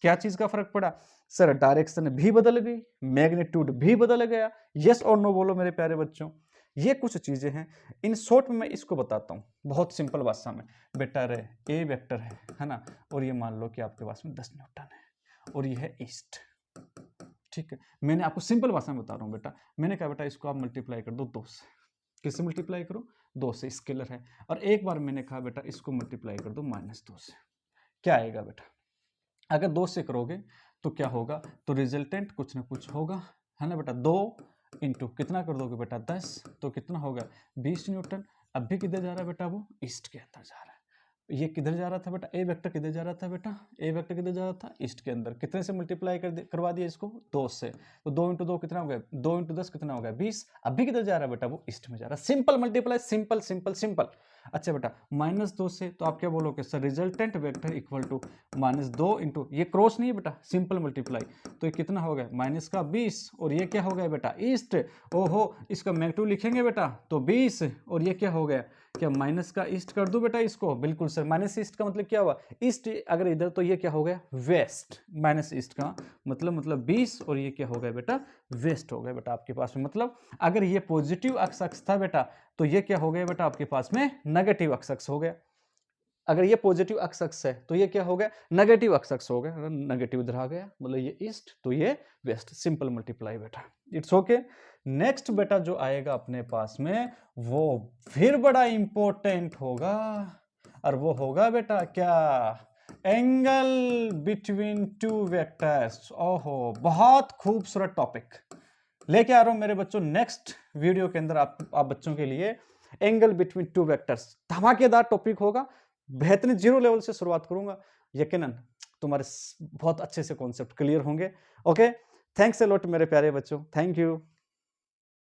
क्या चीज का फर्क पड़ा सर, डायरेक्शन भी बदल गई, मैग्नीट्यूड भी बदल गया। यस और नो बोलो मेरे प्यारे बच्चों। ये कुछ चीजें हैं, इन शॉर्ट में मैं इसको बताता हूँ बहुत सिंपल भाषा में। बेटा रे ए वेक्टर है ना, और ये मान लो कि आपके पास में 10 न्यूटन है और ये है ईस्ट, ठीक है। मैंने आपको सिंपल भाषा में बता रहा हूँ बेटा, मैंने कहा बेटा इसको आप मल्टीप्लाई कर दो 2 से, किससे मल्टीप्लाई करो 2 से, स्केलर है। और एक बार मैंने कहा बेटा इसको मल्टीप्लाई कर दो -2 से, क्या आएगा बेटा, अगर 2 से करोगे तो क्या होगा, तो रिजल्टेंट कुछ ना कुछ होगा, है ना बेटा। 2 इंटू कितना कर दोगे बेटा 10, तो कितना होगा 20 न्यूटन। अब भी किधर जा रहा है बेटा, वो ईस्ट के अंदर जा रहा है। ये किधर जा रहा था बेटा, ए वेक्टर किधर जा रहा था बेटा, ए वेक्टर किधर जा रहा था, ईस्ट के अंदर। कितने से मल्टीप्लाई करवा दिया इसको 2 से, तो 2 इंटू 2 कितना हो गया, 2 इंटू 10 कितना हो गया 20। अब भी किधर जा रहा है बेटा, वो ईस्ट में जा रहा है। Simple multiply, simple simple simple. अच्छा बेटा -2 से तो आप क्या बोलोगे sir, resultant vector equal to -2 into, ये क्रॉस नहीं है बेटा, सिंपल मल्टीप्लाई, तो ये कितना हो गया -20, और ये क्या हो गया बेटा ईस्ट। ओहो, इसका मैग्नीट्यूड लिखेंगे बेटा तो 20, और ये क्या हो गया, क्या माइनस का ईस्ट कर दूं बेटा इसको, बिल्कुल सर। माइनस ईस्ट का मतलब क्या हुआ, ईस्ट अगर इधर तो ये क्या हो गया वेस्ट, माइनस ईस्ट का मतलब 20, और ये क्या हो गया बेटा वेस्ट हो गए बेटा आपके पास में। मतलब अगर ये पॉजिटिव अक्स था बेटा, तो ये क्या हो गया बेटा आपके पास में नेगेटिव अक्स हो गया। अगर ये पॉजिटिव अक्स है तो ये क्या हो गया, नेगेटिव अक्स हो गया। नेगेटिव इधर आ गया, मतलब ये ईस्ट तो ये वेस्ट, सिंपल मल्टीप्लाई बेटा, इट्स ओके। नेक्स्ट बेटा जो आएगा अपने पास में वो फिर बड़ा इंपॉर्टेंट होगा, और वो होगा बेटा क्या, एंगल बिटवीन टू वेक्टर्स। ओहो, बहुत खूबसूरत टॉपिक लेके आ रहा हूं मेरे बच्चों नेक्स्ट वीडियो के अंदर आप बच्चों के लिए। एंगल बिटवीन टू वेक्टर्स धमाकेदार टॉपिक होगा, बेहतरीन जीरो लेवल से शुरुआत करूंगा, यकीनन तुम्हारे बहुत अच्छे से कॉन्सेप्ट क्लियर होंगे। ओके, थैंक्स अ लॉट मेरे प्यारे बच्चों, थैंक यू।